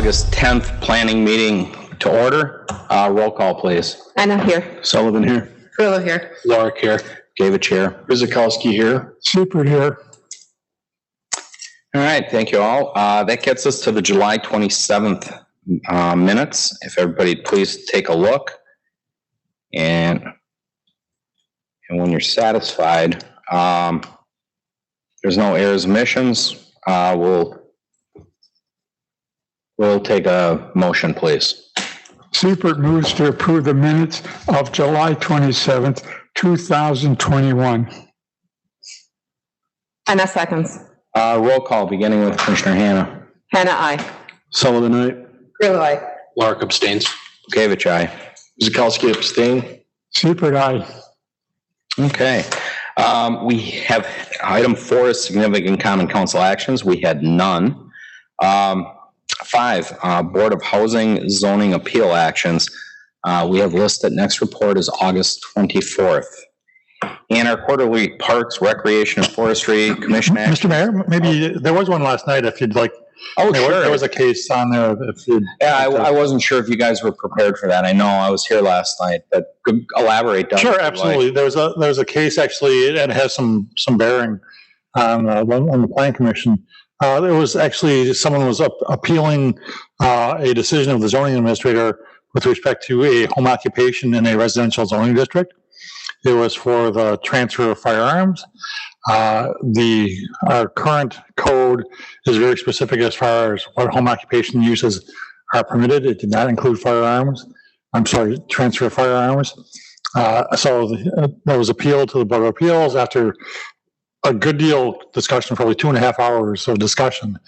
August 10th planning meeting to order. Roll call, please. Anna here. Sullivan here. Frillo here. Lorick here. Gave a chair. Bizikowski here. Super here. All right, thank you all. That gets us to the July 27th minutes. If everybody please take a look. And when you're satisfied, there's no errors, omissions. We'll take a motion, please. Seifert moves to approve the minutes of July 27th, 2021. Anna seconds. Roll call, beginning with Commissioner Hanna. Hannah, aye. Sullivan, aye. Frillo, aye. Lark abstains. Gavich, aye. Bizikowski abstain. Seifert, aye. Okay. We have item 4 is significant common council actions. We had none. 5, Board of Housing Zoning Appeal actions. We have listed next report is August 24th. And our quarterly Parks, Recreation, and Forestry Commission action. Mr. Mayor, maybe there was one last night if you'd like. Oh, sure. There was a case on there. If you'd I wasn't sure if you guys were prepared for that. I know I was here last night, but could elaborate. Doug, sure, absolutely. Like. There was a case actually, and it has some bearing on the Planning Commission. There was actually someone was appealing a decision of the zoning administrator with respect to a home occupation in a residential zoning district. It was for the transfer of firearms. Our current code is very specific as far as what home occupation uses are permitted. It did not include firearms. I'm sorry, transfer of firearms. So that was appealed to the Board of Appeals after a good deal discussion, probably 2.5 hours of discussion.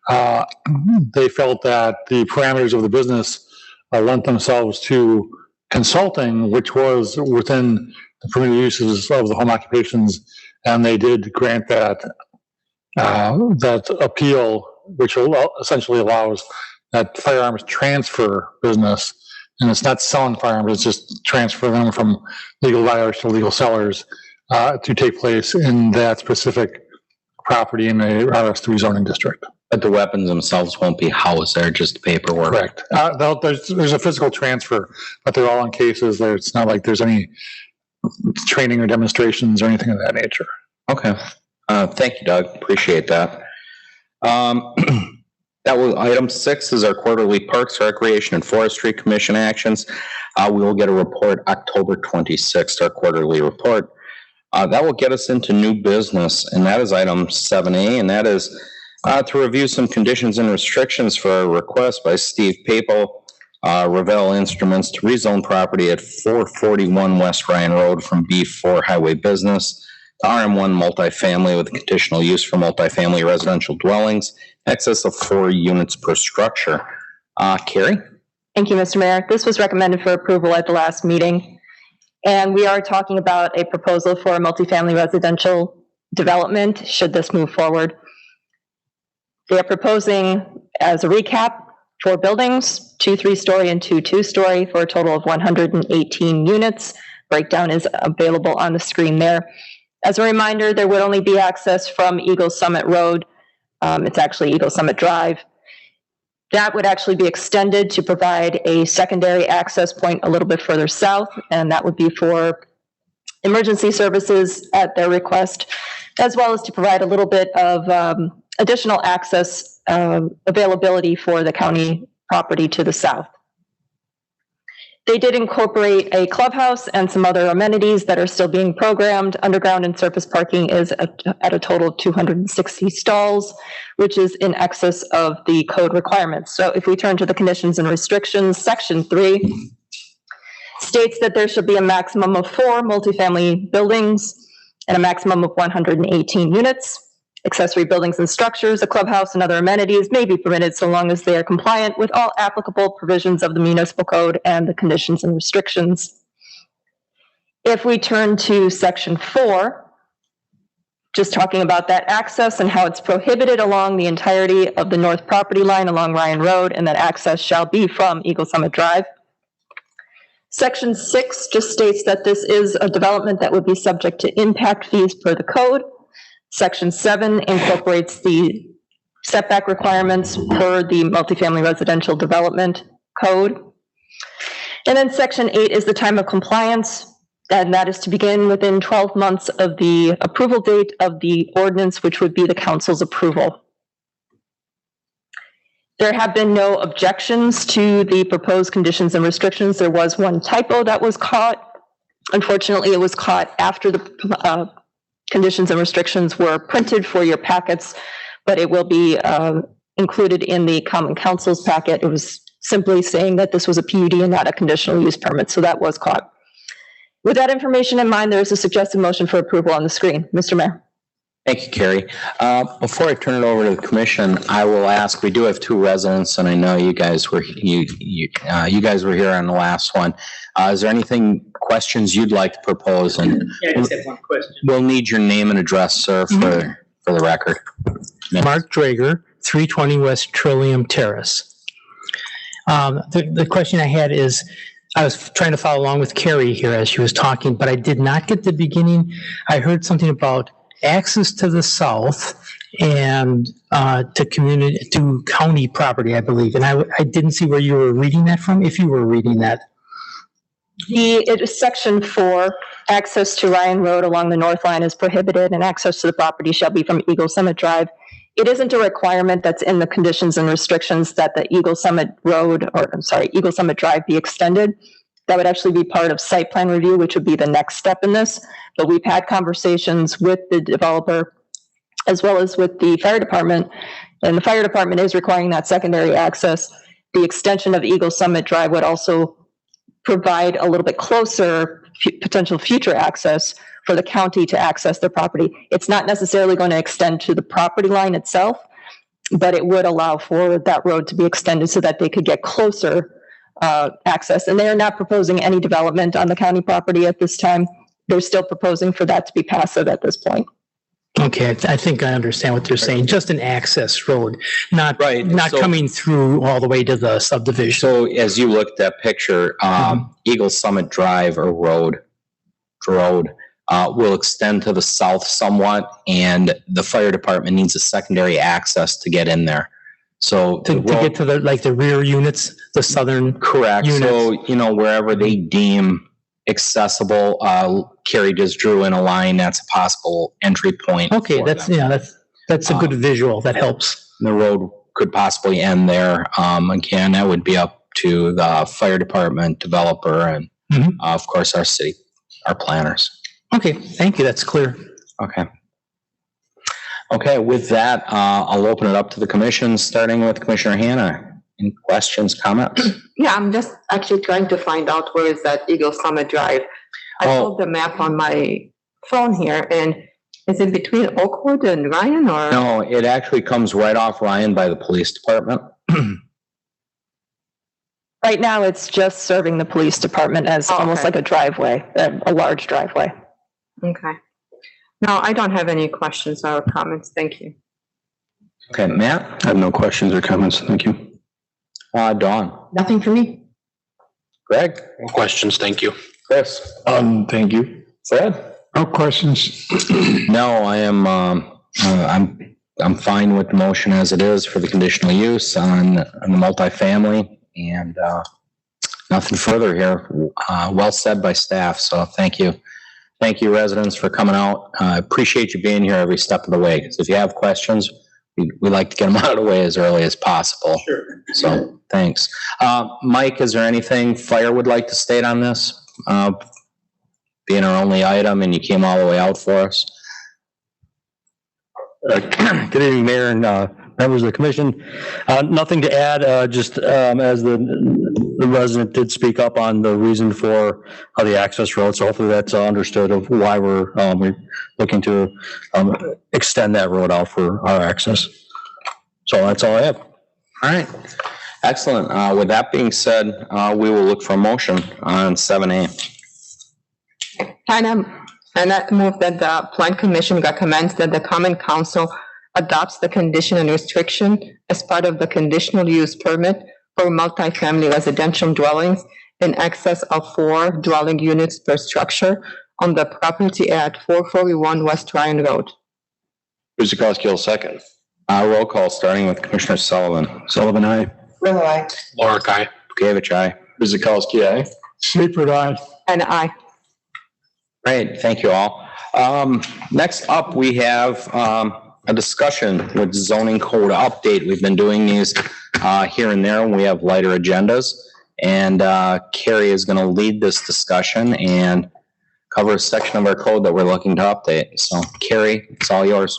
They felt that the parameters of the business lent themselves to consulting, which was within the permitted uses of the home occupations, and they did grant that appeal, which essentially allows that firearms transfer business, and it's not selling firearms; it's just transfer them from legal buyers to legal sellers to take place in that specific property in a RS3 zoning district. But the weapons themselves won't be housed there; just paperwork. Correct. There's a physical transfer, but they're all in cases. It's not like there's any training or demonstrations or anything of that nature. Okay. Thank you, Doug. Appreciate that. That was item 6 is our quarterly Parks, Recreation, and Forestry Commission actions. We will get a report October 26th, our quarterly report. That will get us into new business, and that is item 7A, and that is to review some conditions and restrictions for a request by Steve Papel, Revell Instruments, to rezone property at 441 West Ryan Road from B4 Highway Business to RM1 multifamily with conditional use for multifamily residential dwellings, excess of 4 units per structure. Carrie? Thank you, Mr. Mayor. This was recommended for approval at the last meeting, and we are talking about a proposal for a multifamily residential development should this move forward. They are proposing, as a recap, 4 buildings, 2 3-story and 2 2-story, for a total of 118 units. Breakdown is available on the screen there. As a reminder, there would only be access from Eagle Summit Road. It's actually Eagle Summit Drive. That would actually be extended to provide a secondary access point a little bit further south, and that would be for emergency services at their request, as well as to provide a little bit of additional access availability for the county property to the south. They did incorporate a clubhouse and some other amenities that are still being programmed. Underground and surface parking is at a total of 260 stalls, which is in excess of the code requirements. So if we turn to the conditions and restrictions, section 3 states that there should be a maximum of 4 multifamily buildings and a maximum of 118 units. Accessory buildings and structures, a clubhouse, and other amenities may be permitted so long as they are compliant with all applicable provisions of the municipal code and the conditions and restrictions. If we turn to section 4, just talking about that access and how it's prohibited along the entirety of the north property line along Ryan Road, and that access shall be from Eagle Summit Drive. Section 6 just states that this is a development that would be subject to impact fees per the code. Section 7 incorporates the setback requirements per the multifamily residential development code. And then section 8 is the time of compliance, and that is to begin within 12 months of the approval date of the ordinance, which would be the council's approval. There have been no objections to the proposed conditions and restrictions. There was one typo that was caught. Unfortunately, it was caught after the conditions and restrictions were printed for your packets, but it will be included in the Common Council's packet. It was simply saying that this was a PUD and not a conditional use permit, so that was caught. With that information in mind, there is a suggested motion for approval on the screen. Mr. Mayor. Thank you, Carrie. Before I turn it over to the commission, I will ask, we do have two residents, and I know you guys were you guys were here on the last one. Is there anything, questions you'd like to propose? And Yeah, I just have one question. we'll need your name and address, sir, for the record. Mark Drager, 320 West Trillium Terrace. The question I had is, I was trying to follow along with Carrie here as she was talking, but I did not get the beginning. I heard something about access to the south and to county property, I believe. And I didn't see where you were reading that from, if you were reading that. It is section 4. Access to Ryan Road along the north line is prohibited, and access to the property shall be from Eagle Summit Drive. It isn't a requirement that's in the conditions and restrictions that the Eagle Summit Drive be extended. That would actually be part of site plan review, which would be the next step in this. But we've had conversations with the developer as well as with the fire department, and the fire department is requiring that secondary access. The extension of Eagle Summit Drive would also provide a little bit closer potential future access for the county to access their property. It's not necessarily going to extend to the property line itself, but it would allow for that road to be extended so that they could get closer access. And they are not proposing any development on the county property at this time. They're still proposing for that to be passive at this point. Okay, I think I understand what they're saying. Just an access road, not So- coming through all the way to the subdivision. So as you look at that picture, Eagle Summit Drive or road will extend to the south somewhat, and the fire department needs a secondary access to get in there. So To get to the rear units, the southern. correct. units. So, wherever they deem accessible, Carrie just drew in a line. That's a possible entry point. Okay, for that's them. that's a good visual. That helps. The road could possibly end there. Again, that would be up to the fire department, developer, and of course our city, our planners. Okay, thank you. That's clear. Okay, with that, I'll open it up to the commission, starting with Commissioner Hanna. Any questions, comments? Yeah, I'm just actually trying to find out where is that Eagle Summit Drive. I pulled the map on my phone here, and is it between Oakwood and Ryan, or? No, it actually comes right off Ryan by the police department. Right now, it's just serving the police department as almost like a driveway, a large driveway. Okay. No, I don't have any questions or comments. Thank you. Okay, Matt? I have no questions or comments. Thank you. Dawn? Nothing for me. Greg? No questions. Thank you. Chris? Thank you. Fred? No questions. No, I am, I'm fine with the motion as it is for the conditional use on the multifamily, and nothing further here. Well said by staff, so thank you. Thank you, residents, for coming out. I appreciate you being here every step of the way, because if you have questions, we like to get them out of the way as early as possible. Sure. So, thanks. Mike, is there anything fire would like to state on this? Being our only item, and you came all the way out for us. Good evening, Mayor and members of the commission. Nothing to add, just as the resident did speak up on the reason for the access road, so hopefully that's understood of why we're looking to extend that road out for our access. So that's all I have. All right. Excellent. With that being said, we will look for a motion on 7A. And I move that the Plan Commission recommends that the Common Council adopts the condition and restriction as part of the conditional use permit for multifamily residential dwellings in excess of 4 dwelling units per structure on the property at 441 West Ryan Road. Guzikowski will second. Roll call, starting with Commissioner Sullivan. Sullivan, aye. Rulo, aye. Lorik, aye. Bukevich, aye. Guzekowski, aye. Seifert, aye. And I. Great, thank you all. Next up, we have a discussion with zoning code update. We've been doing these here and there when we have lighter agendas. And Carrie is going to lead this discussion and cover a section of our code that we're looking to update. So Carrie, it's all yours.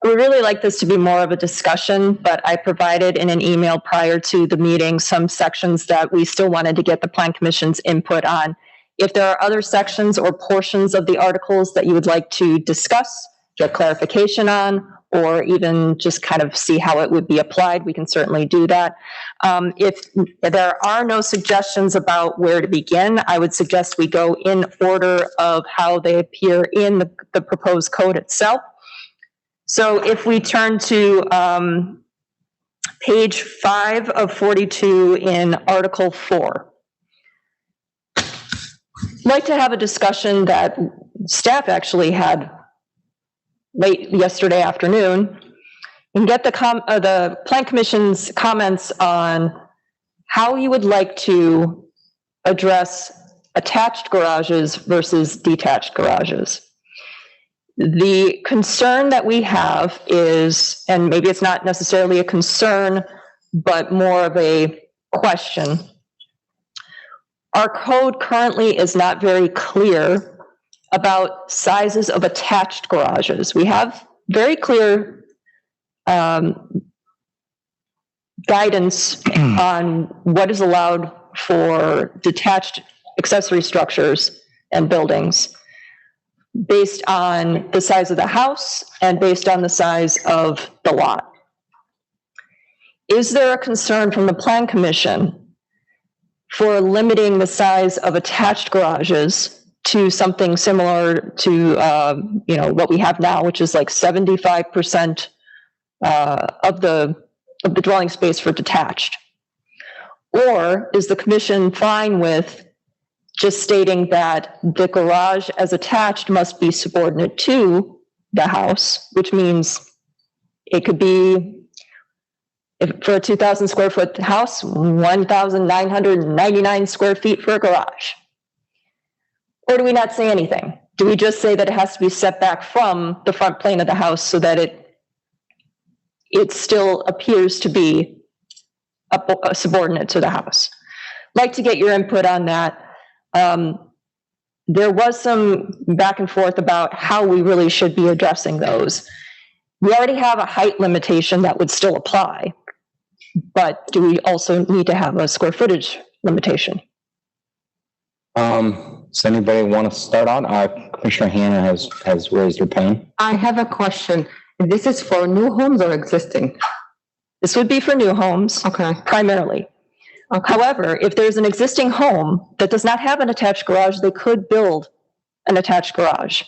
We really like this to be more of a discussion, but I provided in an email prior to the meeting some sections that we still wanted to get the Plan Commission's input on. If there are other sections or portions of the articles that you would like to discuss, get clarification on, or even just kind of see how it would be applied, we can certainly do that. If there are no suggestions about where to begin, I would suggest we go in order of how they appear in the proposed code itself. So if we turn to page 5 of 42 in Article 4. I'd like to have a discussion that staff actually had late yesterday afternoon and get the Plan Commission's comments on how you would like to address attached garages versus detached garages. The concern that we have is, and maybe it's not necessarily a concern, but more of a question. Our code currently is not very clear about sizes of attached garages. We have very clear guidance on what is allowed for detached accessory structures and buildings based on the size of the house and based on the size of the lot. Is there a concern from the Plan Commission for limiting the size of attached garages to something similar to what we have now, which is like 75% of the dwelling space for detached? Or is the commission fine with just stating that the garage as attached must be subordinate to the house, which means it could be, if for a 2,000 square foot house, 1,999 square feet for a garage? Or do we not say anything? Do we just say that it has to be set back from the front plane of the house so that it still appears to be a subordinate to the house? I'd like to get your input on that. There was some back and forth about how we really should be addressing those. We already have a height limitation that would still apply, but do we also need to have a square footage limitation? Does anybody want to start on? Commissioner Hanna has raised her hand. I have a question. This is for new homes or existing? This would be for new homes, Okay. primarily. Okay. However, if there's an existing home that does not have an attached garage, they could build an attached garage.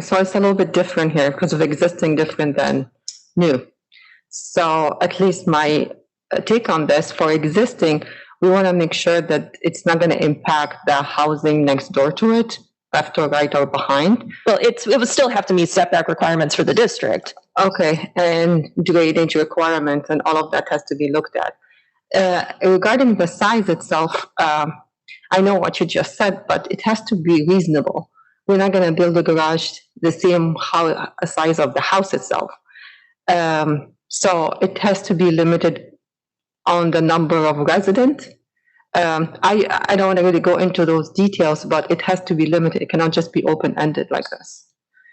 So it's a little bit different here because of existing different than new. So at least my take on this, for existing, we want to make sure that it's not going to impact the housing next door to it, left or right or behind. Well, it would still have to meet setback requirements for the district. Okay, and drainage requirements and all of that has to be looked at. Regarding the size itself, I know what you just said, but it has to be reasonable. We're not going to build a garage the same size of the house itself. So it has to be limited on the number of residents. I don't want to really go into those details, but it has to be limited. It cannot just be open-ended like this.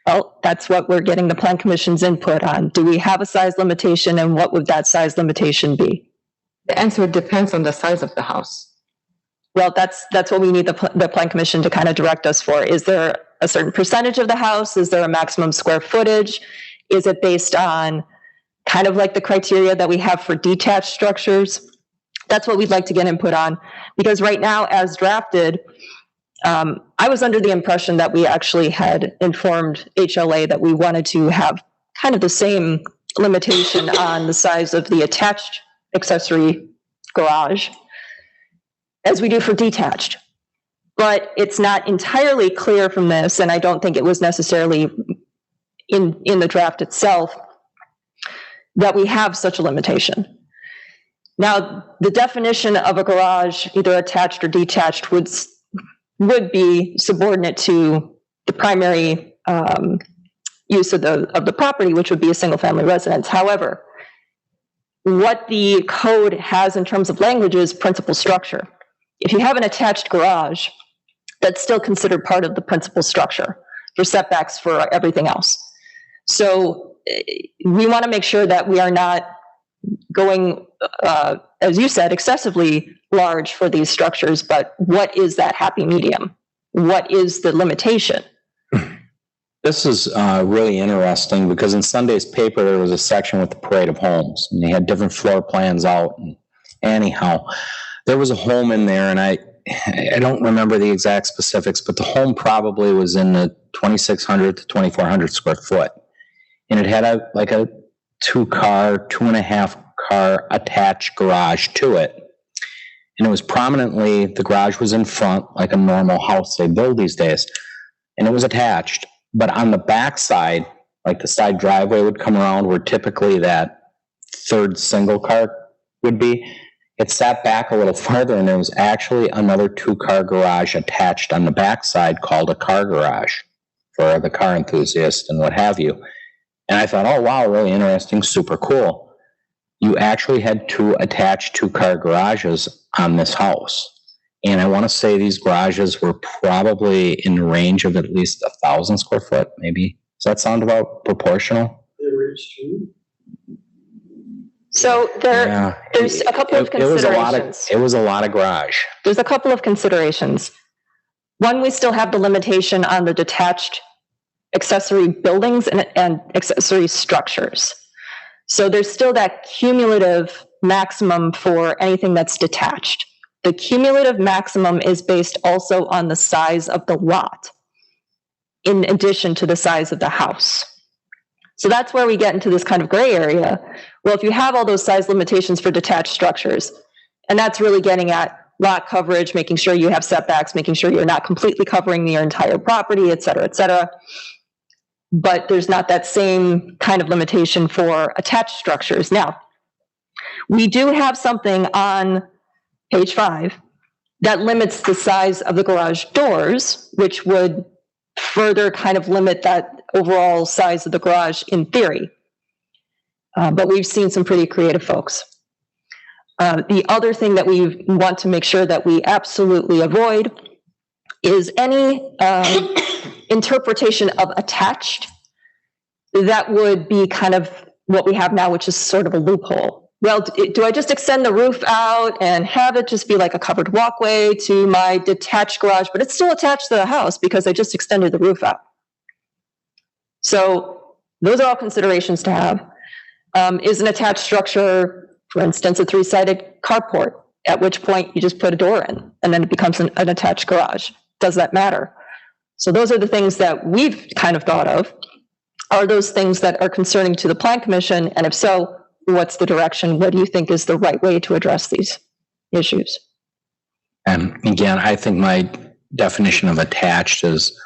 Well, that's what we're getting the Plan Commission's input on. Do we have a size limitation, and what would that size limitation be? The answer depends on the size of the house. Well, that's what we need the Plan Commission to kind of direct us for. Is there a certain percentage of the house? Is there a maximum square footage? Is it based on kind of like the criteria that we have for detached structures? That's what we'd like to get input on, because right now, as drafted, I was under the impression that we actually had informed HLA that we wanted to have kind of the same limitation on the size of the attached accessory garage as we do for detached. But it's not entirely clear from this, and I don't think it was necessarily in the draft itself, that we have such a limitation. Now, the definition of a garage, either attached or detached, would be subordinate to the primary use of the property, which would be a single-family residence. However, what the code has in terms of language is principal structure. If you have an attached garage, that's still considered part of the principal structure for setbacks for everything else. So we want to make sure that we are not going, as you said, excessively large for these structures, but what is that happy medium? What is the limitation? This is really interesting because in Sunday's paper, there was a section with the parade of homes, and they had different floor plans out. And anyhow, there was a home in there, and I don't remember the exact specifics, but the home probably was in the 2,600 to 2,400 square foot. And it had a 2.5 car attached garage to it. And it was prominently, the garage was in front, like a normal house they build these days. And it was attached. But on the back side, like the side driveway would come around where typically that third single car would be, it sat back a little further, and there was actually another 2-car garage attached on the back side called a car garage for the car enthusiast and what have you. And I thought, oh, wow, really interesting, super cool. You actually had 2 attached 2-car garages on this house. And I want to say these garages were probably in the range of at least 1,000 square foot, maybe. Does that sound about proportional? So there's a couple of considerations. It was a lot of garage. There's a couple of considerations. One, we still have the limitation on the detached accessory buildings and accessory structures. So there's still that cumulative maximum for anything that's detached. The cumulative maximum is based also on the size of the lot, in addition to the size of the house. So that's where we get into this kind of gray area. Well, if you have all those size limitations for detached structures, and that's really getting at lot coverage, making sure you have setbacks, making sure you're not completely covering your entire property, et cetera, et cetera. But there's not that same kind of limitation for attached structures. Now, we do have something on page 5 that limits the size of the garage doors, which would further kind of limit that overall size of the garage in theory. But we've seen some pretty creative folks. The other thing that we want to make sure that we absolutely avoid is any interpretation of attached that would be kind of what we have now, which is sort of a loophole. Well, do I just extend the roof out and have it just be like a covered walkway to my detached garage, but it's still attached to the house because I just extended the roof out? So those are all considerations to have. Is an attached structure, for instance, a 3-sided carport, at which point you just put a door in and then it becomes an attached garage? Does that matter? So those are the things that we've kind of thought of. Are those things that are concerning to the Plan Commission? And if so, what's the direction? What do you think is the right way to address these issues? And again, I think my definition of attached is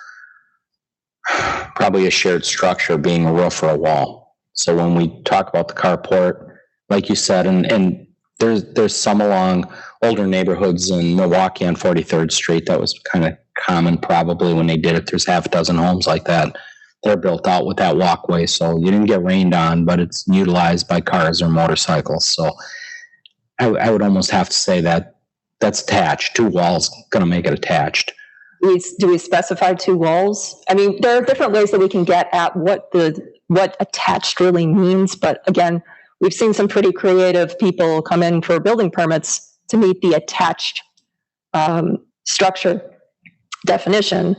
probably a shared structure being a roof or a wall. So when we talk about the carport, like you said, and there's some along older neighborhoods in Milwaukee on 43rd Street that was kind of common probably when they did it. There's half a dozen homes like that. They're built out with that walkway, so you didn't get rained on, but it's utilized by cars or motorcycles. So I would almost have to say that that's attached. 2 walls going to make it attached. Do we specify 2 walls? I mean, there are different ways that we can get at what attached really means, but again, we've seen some pretty creative people come in for building permits to meet the attached structure definition.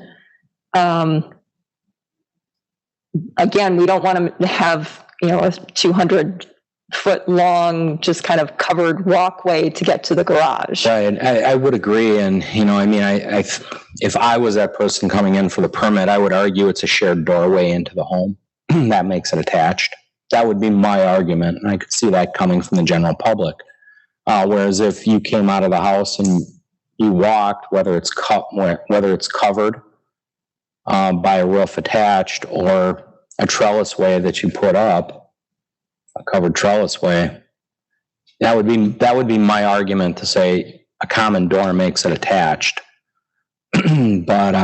Again, we don't want to have, a 200-foot long, just kind of covered walkway to get to the garage. Right, I would agree. And, if I was that person coming in for the permit, I would argue it's a shared doorway into the home. That makes it attached. That would be my argument. And I could see that coming from the general public. Whereas if you came out of the house and you walked, whether it's covered by a roof attached or a trellis way that you put up, a covered trellis way. That would be my argument to say a common door makes it attached. But,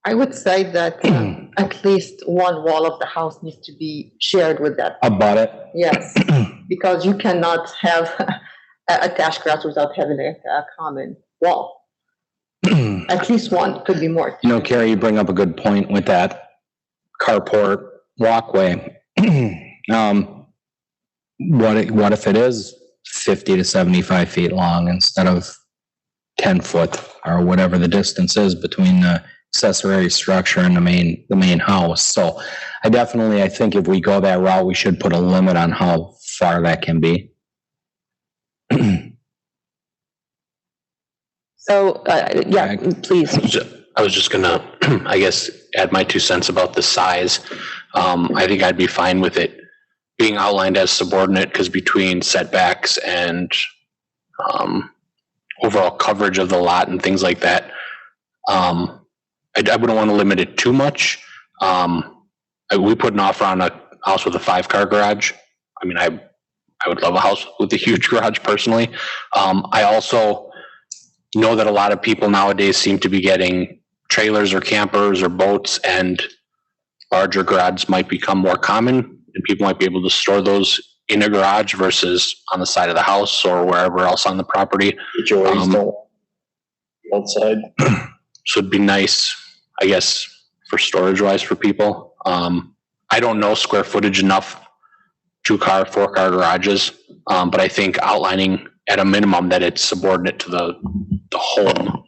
I would say that at least one wall of the house needs to be shared with that. abut it. Yes, because you cannot have attached garage without having a common wall. At least one, could be more. You know, Carrie, you bring up a good point with that carport walkway. What if it is 50 to 75 feet long instead of 10 foot or whatever the distance is between the accessory structure and the main house? So I think if we go that route, we should put a limit on how far that can be. So, yeah, please. I was just gonna, I guess, add my 2 cents about the size. I think I'd be fine with it being outlined as subordinate, because between setbacks and overall coverage of the lot and things like that, I wouldn't want to limit it too much. We put an offer on a house with a 5-car garage. I mean, I would love a house with a huge garage personally. I also know that a lot of people nowadays seem to be getting trailers or campers or boats, and larger garages might become more common, and people might be able to store those in a garage versus on the side of the house or wherever else on the property. Outside. So it'd be nice, I guess, for storage wise for people. I don't know square footage enough, 2-car, 4-car garages, but I think outlining at a minimum that it's subordinate to the home.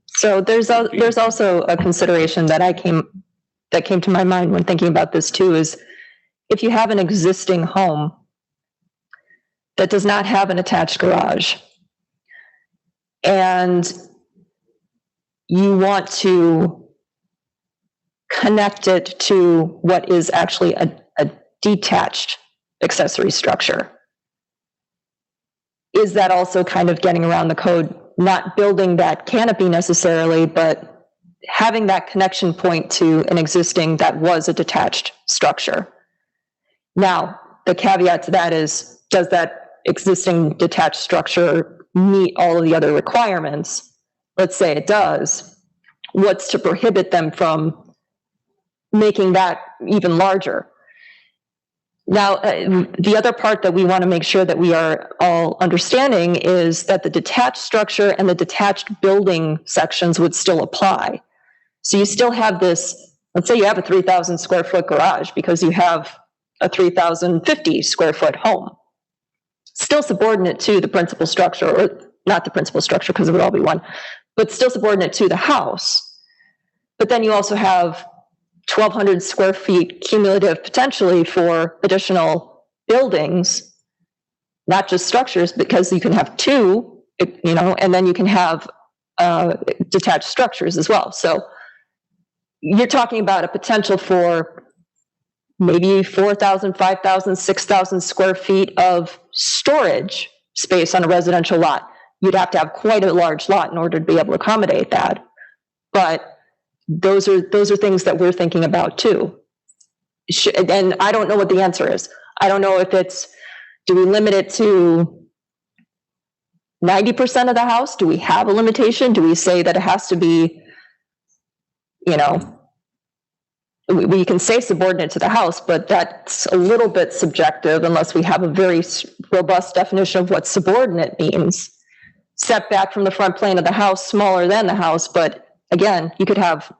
So there's also a consideration that came to my mind when thinking about this too, is if you have an existing home that does not have an attached garage and you want to connect it to what is actually a detached accessory structure, is that also kind of getting around the code, not building that canopy necessarily, but having that connection point to an existing that was a detached structure? Now, the caveat to that is, does that existing detached structure meet all of the other requirements? Let's say it does. What's to prohibit them from making that even larger? Now, the other part that we want to make sure that we are all understanding is that the detached structure and the detached building sections would still apply. So you still have this, let's say you have a 3,000 square foot garage because you have a 3,050 square foot home. Still subordinate to the principal structure, or not the principal structure because it would all be one, but still subordinate to the house. But then you also have 1,200 square feet cumulative potentially for additional buildings, not just structures, because you can have 2, and then you can have detached structures as well. So you're talking about a potential for maybe 4,000, 5,000, 6,000 square feet of storage space on a residential lot. You'd have to have quite a large lot in order to be able to accommodate that. But those are things that we're thinking about too. And I don't know what the answer is. I don't know if it's, do we limit it to 90% of the house? Do we have a limitation? Do we say that it has to be, we can say subordinate to the house, but that's a little bit subjective unless we have a very robust definition of what subordinate means. Setback from the front plane of the house, smaller than the house, but again, you could have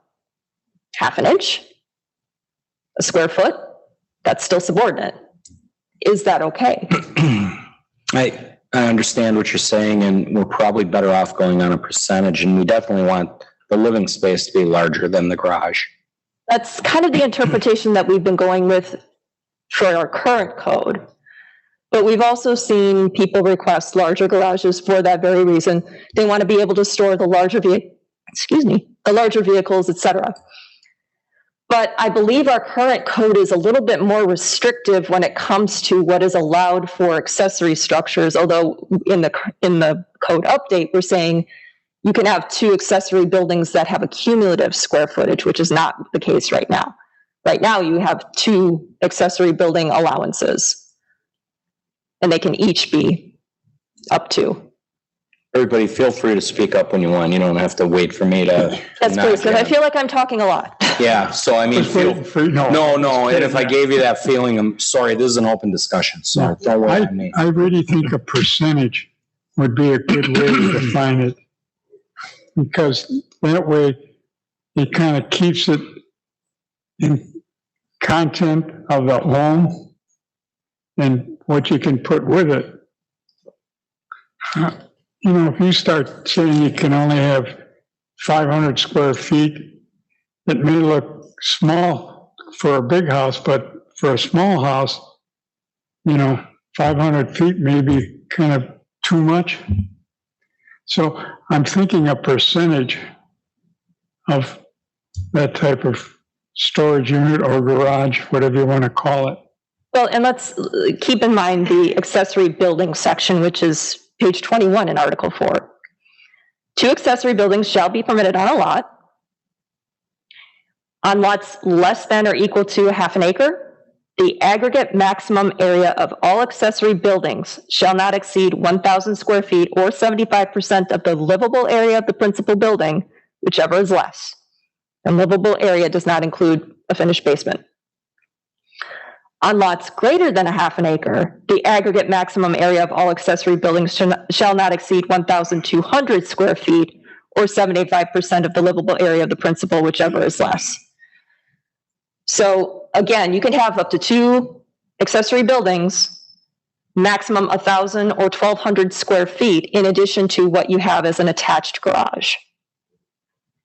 half an inch, a square foot, that's still subordinate. Is that okay? I understand what you're saying, and we're probably better off going on a percentage, and we definitely want the living space to be larger than the garage. That's kind of the interpretation that we've been going with for our current code. But we've also seen people request larger garages for that very reason. They want to be able to store the larger vehicles, etc. But I believe our current code is a little bit more restrictive when it comes to what is allowed for accessory structures, although in the code update, we're saying you can have 2 accessory buildings that have a cumulative square footage, which is not the case right now. Right now, you have 2 accessory building allowances, and they can each be up to. Everybody, feel free to speak up when you want. You don't have to wait for me to. Yes, please, because I feel like I'm talking a lot. Yeah, so I mean, Just waiting for you. no, and if I gave you that feeling, I'm sorry, this is an open discussion, so don't worry about me. I really think a percentage would be a good way to define it. Because that way, it kind of keeps it in content of the home and what you can put with it. You know, if you start saying you can only have 500 square feet, it may look small for a big house, but for a small house, 500 feet may be kind of too much. So I'm thinking a percentage of that type of storage unit or garage, whatever you want to call it. Well, and let's keep in mind the accessory building section, which is page 21 in Article 4. 2 accessory buildings shall be permitted on a lot. On lots less than or equal to half an acre, the aggregate maximum area of all accessory buildings shall not exceed 1,000 square feet or 75% of the livable area of the principal building, whichever is less. And livable area does not include a finished basement. On lots greater than a half an acre, the aggregate maximum area of all accessory buildings shall not exceed 1,200 square feet or 75% of the livable area of the principal, whichever is less. So again, you can have up to 2 accessory buildings, maximum 1,000 or 1,200 square feet, in addition to what you have as an attached garage.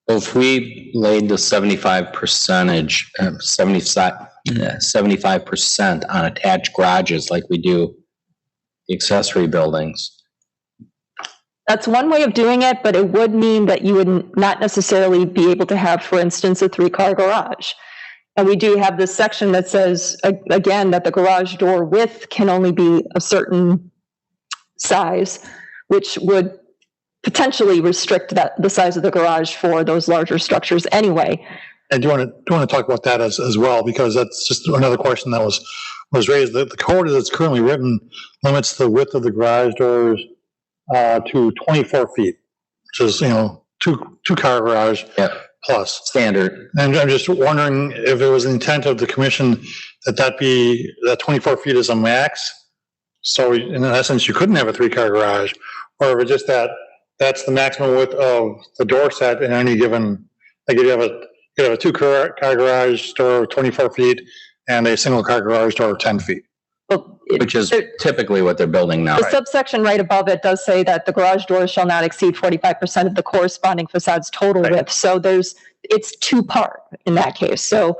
Well, if we laid the 75% on attached garages like we do the accessory buildings. That's one way of doing it, but it would mean that you would not necessarily be able to have, for instance, a 3-car garage. And we do have this section that says, again, that the garage door width can only be a certain size, which would potentially restrict the size of the garage for those larger structures anyway. And do you want to talk about that as well? Because that's just another question that was raised. The code as it's currently written limits the width of the garage doors to 24 feet, which is, two-car garage plus. Standard. And I'm just wondering if it was the intent of the commission that 24 feet is a max. So in essence, you couldn't have a 3-car garage, or if it's just that's the maximum width of the door set in any given, like you have a 2-car garage door 24 feet and a single-car garage door 10 feet. Well, which is typically what they're building now. The subsection right above it does say that the garage doors shall not exceed 45% of the corresponding facade's total width. So it's 2-part in that case. So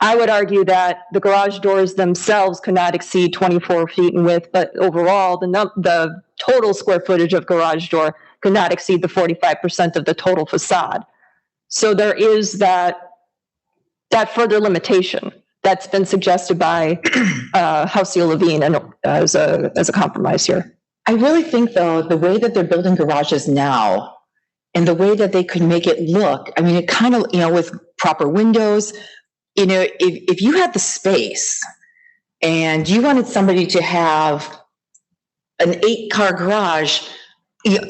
I would argue that the garage doors themselves could not exceed 24 feet in width, but overall, the total square footage of garage door could not exceed the 45% of the total facade. So there is that further limitation that's been suggested by Houseo Levine and as a compromise here. I really think, though, the way that they're building garages now and the way that they could make it look, I mean, it kind of, with proper windows, if you had the space and you wanted somebody to have an 8-car garage,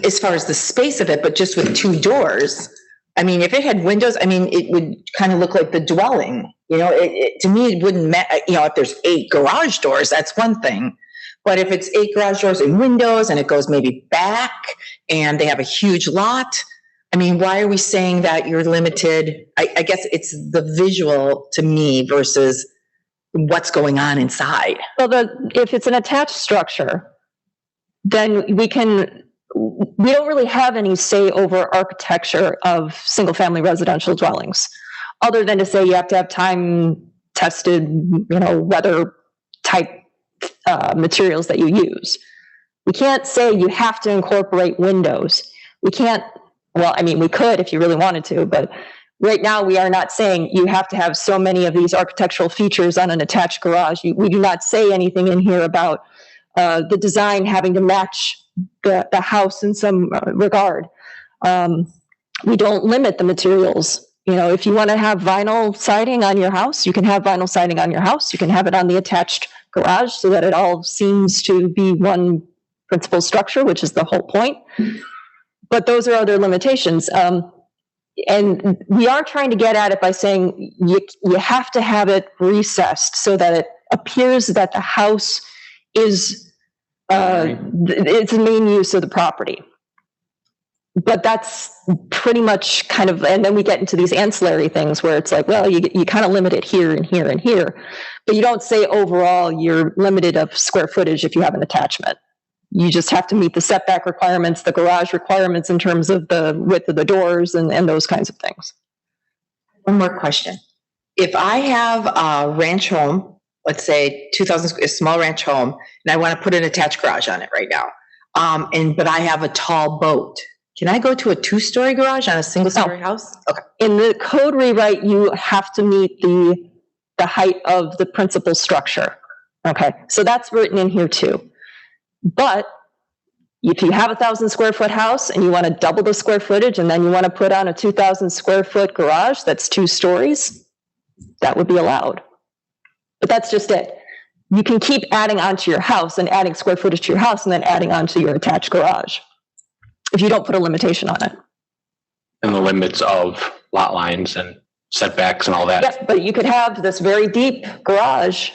as far as the space of it, but just with 2 doors, I mean, if it had windows, I mean, it would kind of look like the dwelling. To me, it wouldn't matter. If there's 8 garage doors, that's one thing. But if it's 8 garage doors and windows and it goes maybe back and they have a huge lot, I mean, why are we saying that you're limited? I guess it's the visual to me versus what's going on inside. Well, if it's an attached structure, then we don't really have any say over architecture of single-family residential dwellings, other than to say you have to have time-tested, weather-type materials that you use. We can't say you have to incorporate windows. We can't, we could if you really wanted to, but right now we are not saying you have to have so many of these architectural features on an attached garage. We do not say anything in here about the design having to match the house in some regard. We don't limit the materials, You know, if you want to have vinyl siding on your house, you can have vinyl siding on your house. You can have it on the attached garage so that it all seems to be one principal structure, which is the whole point. But those are other limitations. And we are trying to get at it by saying you have to have it recessed so that it appears that the house is it's the main use of the property. But that's pretty much kind of, and then we get into these ancillary things where it's like, well, you kind of limit it here and here and here, but you don't say overall you're limited of square footage if you have an attachment. You just have to meet the setback requirements, the garage requirements in terms of the width of the doors and those kinds of things. One more question. If I have a ranch home, let's say 2,000, a small ranch home, and I want to put an attached garage on it right now, but I have a tall boat, can I go to a 2-story garage on a single-story house? Okay. In the code rewrite, you have to meet the height of the principal structure. Okay, so that's written in here too. But if you have a 1,000 square foot house and you want to double the square footage and then you want to put on a 2,000 square foot garage that's 2 stories, that would be allowed. But that's just it. You can keep adding onto your house and adding square footage to your house and then adding onto your attached garage if you don't put a limitation on it. And the limits of lot lines and setbacks and all that. Yes, but you could have this very deep garage.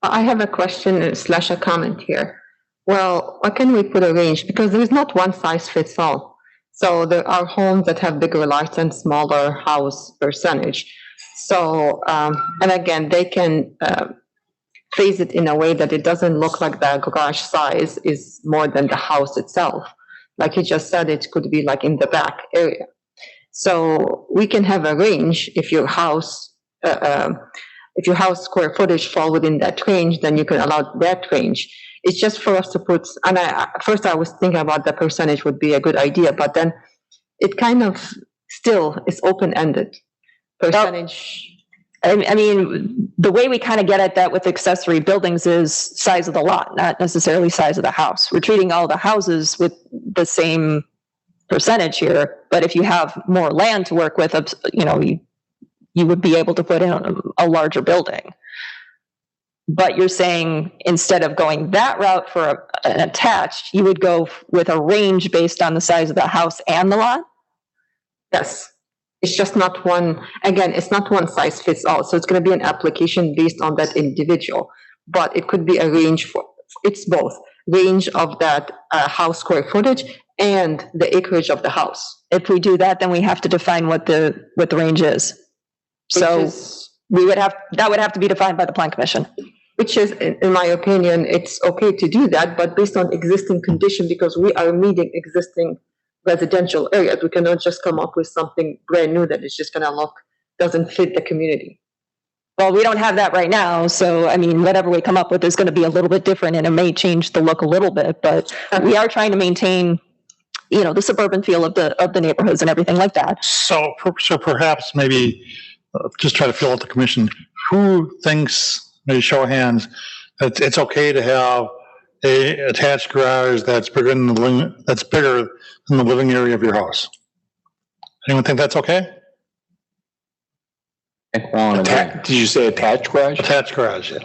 I have a question / a comment here. Well, why can't we put a range? Because there is not one size fits all. So there are homes that have bigger lots and smaller house percentage. So, and again, they can phrase it in a way that it doesn't look like the garage size is more than the house itself. Like you just said, it could be like in the back area. So we can have a range if your house square footage fall within that range, then you can allow that range. It's just for us to put, and first I was thinking about the percentage would be a good idea, but then it kind of still is open-ended. Percentage. I mean, the way we kind of get at that with accessory buildings is size of the lot, not necessarily size of the house. We're treating all the houses with the same percentage here, but if you have more land to work with, you know, you would be able to put in a larger building. But you're saying instead of going that route for an attached, you would go with a range based on the size of the house and the lot? Yes. It's just not one, again, it's not one size fits all. So it's going to be an application based on that individual. But it could be a range for, it's both. Range of that house square footage and the acreage of the house. If we do that, then we have to define what the range is. So that would have to be defined by the Plan Commission. Which is, in my opinion, it's okay to do that, but based on existing condition, because we are meeting existing residential areas. We cannot just come up with something brand new that is just going to doesn't fit the community. Well, we don't have that right now. So, I mean, whatever we come up with is going to be a little bit different and it may change the look a little bit, but we are trying to maintain, you know, the suburban feel of the neighborhoods and everything like that. So perhaps maybe just try to fill out the commission. Who thinks, maybe show of hands, that it's okay to have a attached garage that's bigger than the living area of your house? Anyone think that's okay? Did you say attached garage? Attached garage, yeah.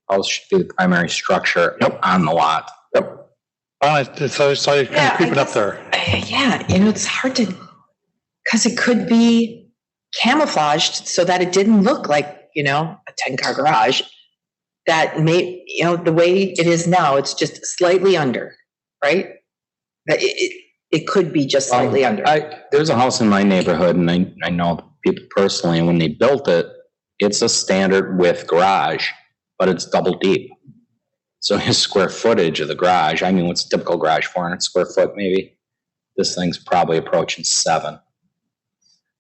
House should be the primary structure on the lot. Yep. So you kind of creep it up there. Yeah, you know, it's hard to, because it could be camouflaged so that it didn't look like, you know, a 10-car garage. That may, you know, the way it is now, it's just slightly under, right? It could be just slightly under. There's a house in my neighborhood, and I know people personally, and when they built it, it's a standard width garage, but it's double deep. So his square footage of the garage, I mean, what's a typical garage, 400 square foot maybe? This thing's probably approaching 7.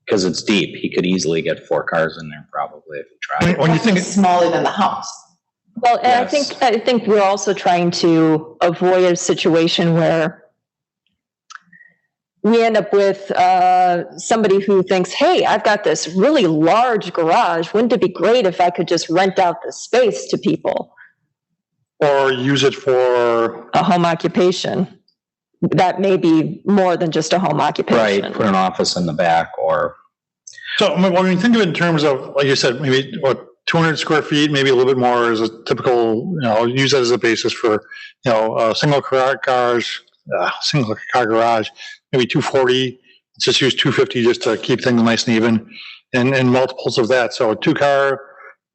Because it's deep. He could easily get 4 cars in there probably if he tried. When you think it's smaller than the house. Well, and Yes. I think we're also trying to avoid a situation where we end up with somebody who thinks, hey, I've got this really large garage. Wouldn't it be great if I could just rent out the space to people? Or use it for, A home occupation. that may be more than just a home occupation. Right, put an office in the back or. So when you think of it in terms of, like you said, maybe 200 square feet, maybe a little bit more is a typical, use that as a basis for, single car garage, maybe 240. Let's just use 250 just to keep things nice and even, and multiples of that. So a 2-car,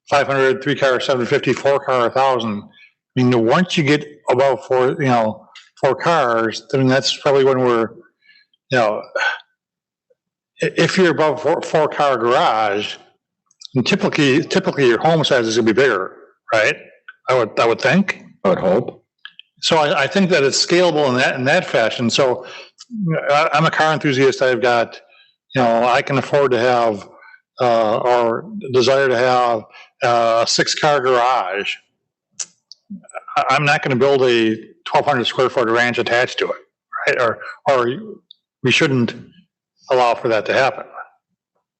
500, 3-car, 750, 4-car, 1,000. I mean, once you get above 4 cars, I mean, that's probably when we're, if you're above 4-car garage, and typically your home size is going to be bigger, right? I would think. I would hope. So I think that it's scalable in that fashion. So I'm a car enthusiast. I've got, I can afford to have or desire to have a 6-car garage. I'm not going to build a 1,200 square foot ranch attached to it, right? Or we shouldn't allow for that to happen.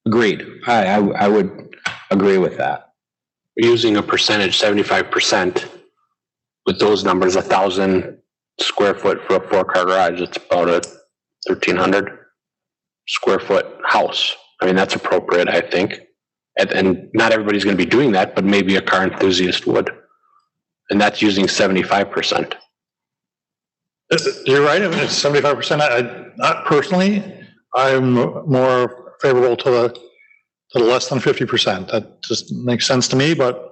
Agreed. I would agree with that. Using a percentage, 75%, with those numbers, 1,000 square foot for a 4-car garage, it's about a 1,300 square foot house. I mean, that's appropriate, I think. And not everybody's going to be doing that, but maybe a car enthusiast would. And that's using 75%. You're right. I mean, it's 75%. Not personally, I'm more favorable to the less than 50%. That just makes sense to me, but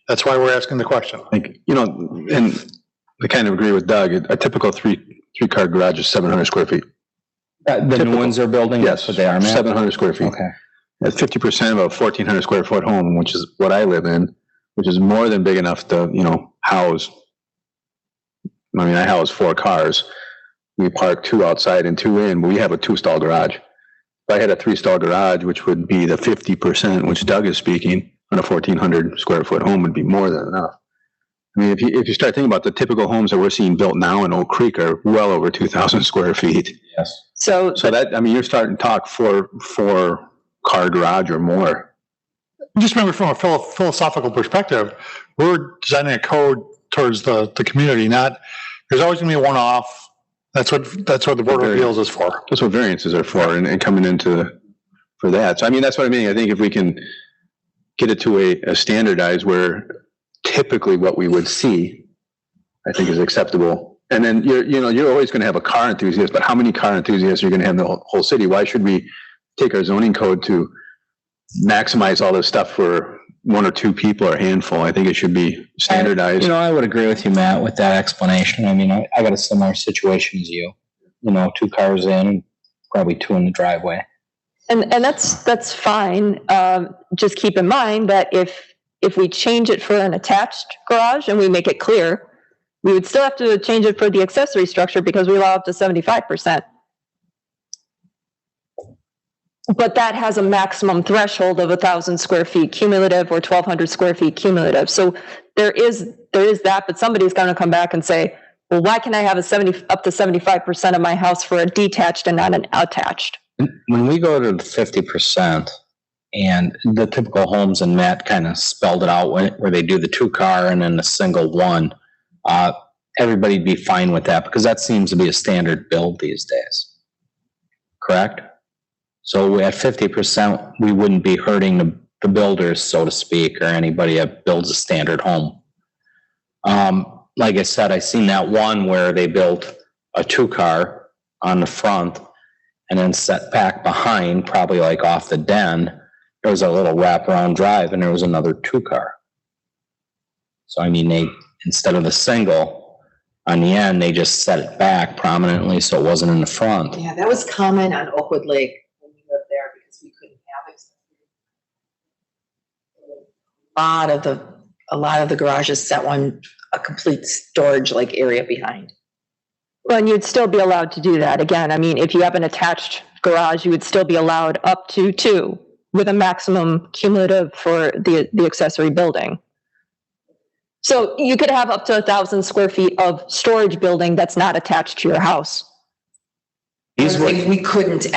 that's why we're asking the question. Like, and I kind of agree with Doug. A typical three-car garage is 700 square feet. The new ones they're building? Yes, what they are, Matt? 700 square feet. Okay. That's 50% of a 1,400 square foot home, which is what I live in, which is more than big enough to, house. I mean, I house 4 cars. We park 2 outside and 2 in, but we have a 2-stall garage. If I had a 3-stall garage, which would be the 50%, which Doug is speaking, on a 1,400 square foot home would be more than enough. I mean, if you start thinking about the typical homes that we're seeing built now in Oak Creek are well over 2,000 square feet. Yes. So that, I mean, you're starting to talk 4-car garage or more. Just remember, from a philosophical perspective, we're designing a code towards the community. Not there's always going to be a one-off. That's what the Board of Appeals is for. That's what variances are for, and coming into for that. So I mean, that's what I mean. I think if we can get it to a standardized where typically what we would see, I think is acceptable. And then you're always going to have a car enthusiast, but how many car enthusiasts are you going to have in the whole city? Why should we take our zoning code to maximize all this stuff for 1 or 2 people or a handful? I think it should be standardized. I would agree with you, Matt, with that explanation. I mean, I got a similar situation as you. 2 cars in, probably 2 in the driveway. And that's fine. Just keep in mind that if we change it for an attached garage and we make it clear, we would still have to change it for the accessory structure because we allow up to 75%. But that has a maximum threshold of 1,000 square feet cumulative or 1,200 square feet cumulative. So there is that, but somebody's going to come back and say, well, why can I have up to 75% of my house for a detached and not an attached? When we go to the 50% and the typical homes, and Matt kind of spelled it out where they do the 2-car and then the single one, everybody'd be fine with that because that seems to be a standard build these days. Correct? So at 50%, we wouldn't be hurting the builders, so to speak, or anybody that builds a standard home. Like I said, I seen that one where they built a 2-car on the front and then set back behind, probably like off the den, there was a little wraparound drive and there was another 2-car. So, I mean, they, instead of the single on the end, they just set it back prominently so it wasn't in the front. Yeah, that was common on Oakwood Lake when we lived there because we couldn't have accessory. A lot of the garages set a complete storage like area behind. Well, and you'd still be allowed to do that. Again, I mean, if you have an attached garage, you would still be allowed up to 2 with a maximum cumulative for the accessory building. So you could have up to 1,000 square feet of storage building that's not attached to your house. We couldn't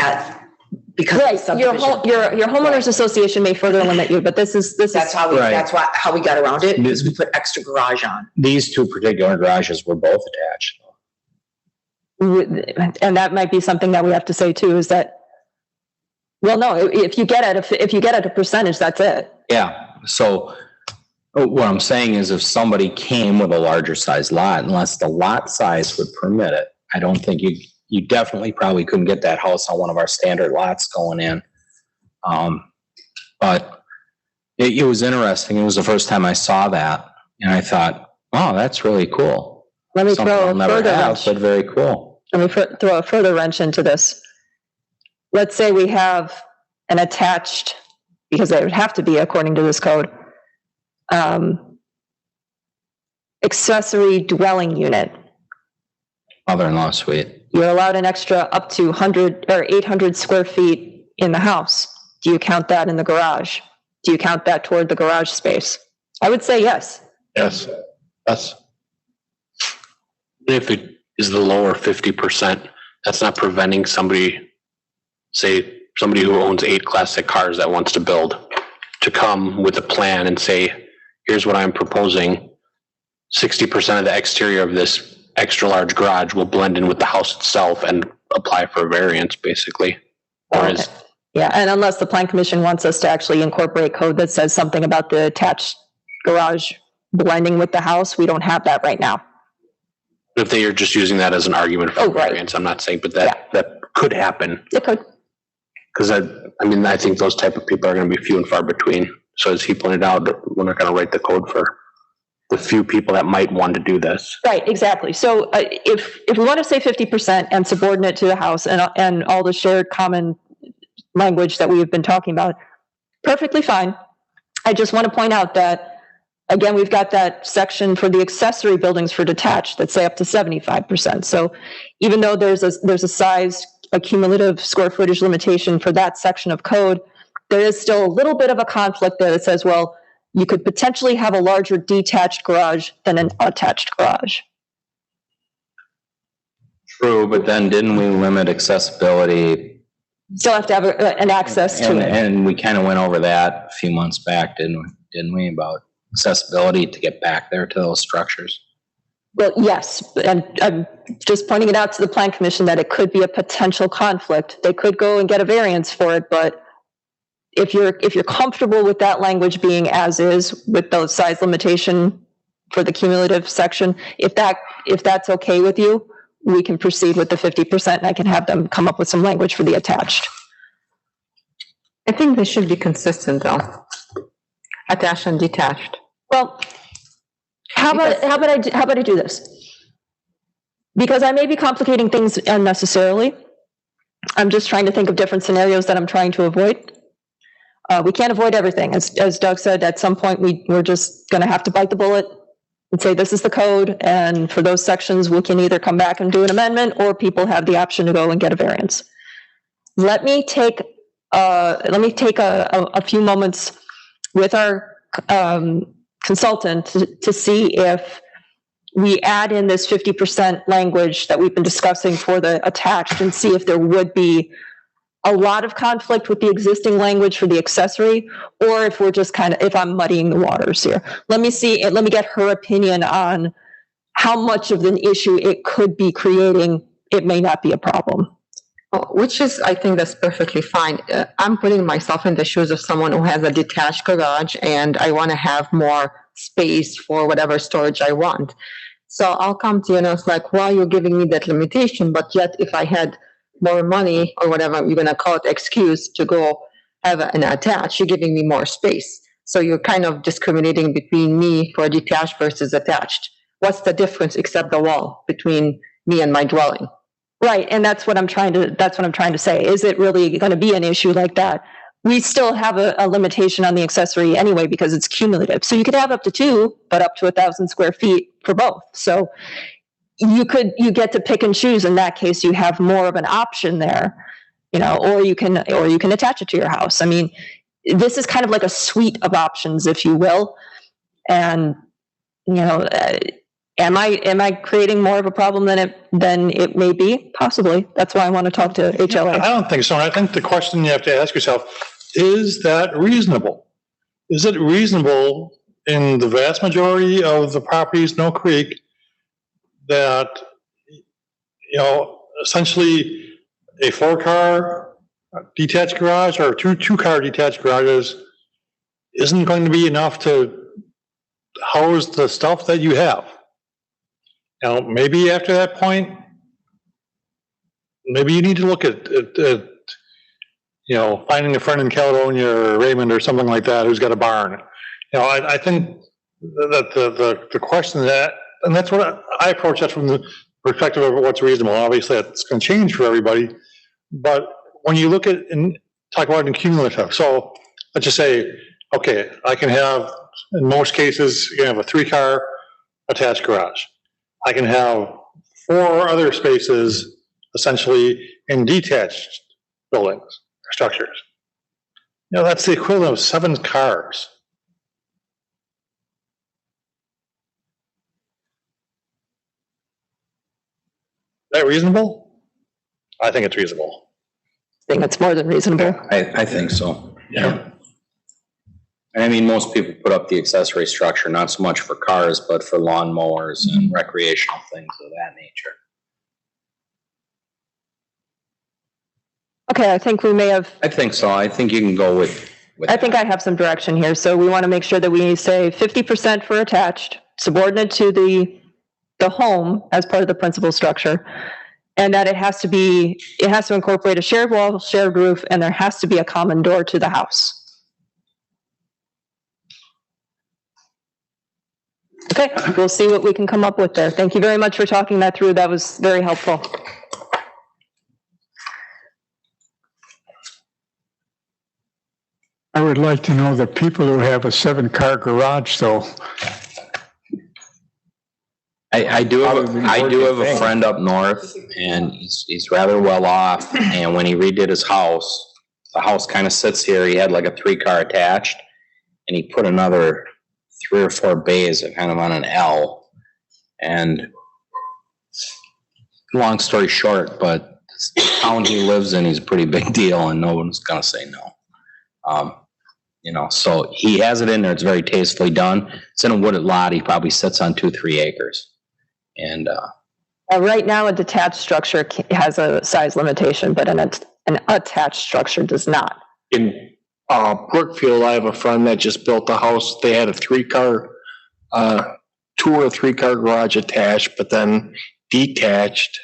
because right. of subdivision. Your homeowners association may further limit you, but that's how we right. That's how we got around it because we put extra garage on. These 2 particular garages were both attached. and that might be something that we have to say too, is that, well, no, if you get at a percentage, that's it. Yeah, so what I'm saying is if somebody came with a larger size lot, unless the lot size would permit it, I don't think you definitely probably couldn't get that house on one of our standard lots going in. But it was interesting. It was the first time I saw that, and I thought, oh, that's really cool. Let me Something throw I'll a never further have, wrench. but very cool. Let me throw a further wrench into this. Let's say we have an attached, because they would have to be according to this code, accessory dwelling unit. Mother-in-law suite. You're allowed an extra up to 100 or 800 square feet in the house. Do you count that in the garage? Do you count that toward the garage space? I would say yes. Yes. Yes. If it is the lower 50%, that's not preventing somebody, say, somebody who owns 8 classic cars that wants to build, to come with a plan and say, here's what I'm proposing. 60% of the exterior of this extra large garage will blend in with the house itself and apply for a variance, basically. Whereas, Yeah, and unless the plan commission wants us to actually incorporate code that says something about the attached garage blending with the house, we don't have that right now. if they are just using that as an argument for right. variance, I'm not saying, but that could happen. It could. Because I think those type of people are going to be few and far between. So as he pointed out, we're not going to write the code for the few people that might want to do this. Right, exactly. So if we want to say 50% and subordinate to the house and all the shared common language that we have been talking about, perfectly fine. I just want to point out that, again, we've got that section for the accessory buildings for detached that say up to 75%. So even though there's a size, a cumulative square footage limitation for that section of code, there is still a little bit of a conflict there that says, well, you could potentially have a larger detached garage than an attached garage. True, but then didn't we limit accessibility? Still have to have an access to it. And we kind of went over that a few months back, didn't we, about accessibility to get back there to those structures? Well, yes, and I'm just pointing it out to the Plan Commission that it could be a potential conflict. They could go and get a variance for it, but if you're comfortable with that language being as is with those size limitation for the cumulative section, if that's okay with you, we can proceed with the 50%, and I can have them come up with some language for the attached. I think they should be consistent though. Attached and detached. Well, how about I do this? Because I may be complicating things unnecessarily. I'm just trying to think of different scenarios that I'm trying to avoid. We can't avoid everything. As Doug said, at some point we're just going to have to bite the bullet and say this is the code, and for those sections we can either come back and do an amendment, or people have the option to go and get a variance. Let me take a few moments with our consultant to see if we add in this 50% language that we've been discussing for the attached, and see if there would be a lot of conflict with the existing language for the accessory, or if we're just if I'm muddying the waters here. Let me get her opinion on how much of an issue it could be creating. It may not be a problem. Which is, I think that's perfectly fine. I'm putting myself in the shoes of someone who has a detached garage and I want to have more space for whatever storage I want. So I'll come to you and I was like, well, you're giving me that limitation, but yet if I had more money or whatever you're going to call it, excuse to go have an attached, you're giving me more space. So you're kind of discriminating between me for detached versus attached. What's the difference except the wall between me and my dwelling? Right, and that's what I'm trying to say. Is it really going to be an issue like that? We still have a limitation on the accessory anyway because it's cumulative. So you could have up to 2, but up to 1,000 square feet for both. So you get to pick and choose. In that case, you have more of an option there, or you can attach it to your house. I mean, this is kind of like a suite of options, if you will. And am I creating more of a problem than it may be? Possibly. That's why I want to talk to HOA. I don't think so. I think the question you have to ask yourself, is that reasonable? Is it reasonable in the vast majority of the properties in Oak Creek that essentially a 4-car detached garage or two-car detached garages isn't going to be enough to house the stuff that you have. Maybe after that point, maybe you need to look at finding a friend in Caledonia or Raymond or something like that who's got a barn. I think that the question and that's what I approach that from the perspective of what's reasonable. Obviously, it's going to change for everybody, but when you look at and talk about an cumulative, so let's just say, okay, I can have, in most cases, you can have a 3-car attached garage. I can have 4 other spaces essentially in detached buildings or structures. That's the equivalent of 7 cars. Is that reasonable? I think it's reasonable. I think it's more than reasonable. I think so. Yeah. I mean, most people put up the accessory structure, not so much for cars, but for lawnmowers and recreational things of that nature. Okay, I think we may have, I think so. I think you can go with I think I have some direction here. So we want to make sure that we say 50% for attached, subordinate to the home as part of the principal structure, and that it has to incorporate a shared wall, shared roof, and there has to be a common door to the house. Okay, we'll see what we can come up with there. Thank you very much for talking that through. That was very helpful. I would like to know the people who have a 7-car garage, though. I do have a friend up north, and he's rather well off. And when he redid his house, the house kind of sits here. He had like a 3-car attached, and he put another 3 or 4 bays kind of on an L. And long story short, but the town he lives in, he's a pretty big deal, and no one's gonna say no. So he has it in there. It's very tastefully done. It's in a wooded lot. He probably sits on 2-3 acres. And right now, a detached structure has a size limitation, but an attached structure does not. In Brookfield, I have a friend that just built a house. They had a 2 or 3-car garage attached, but then detached.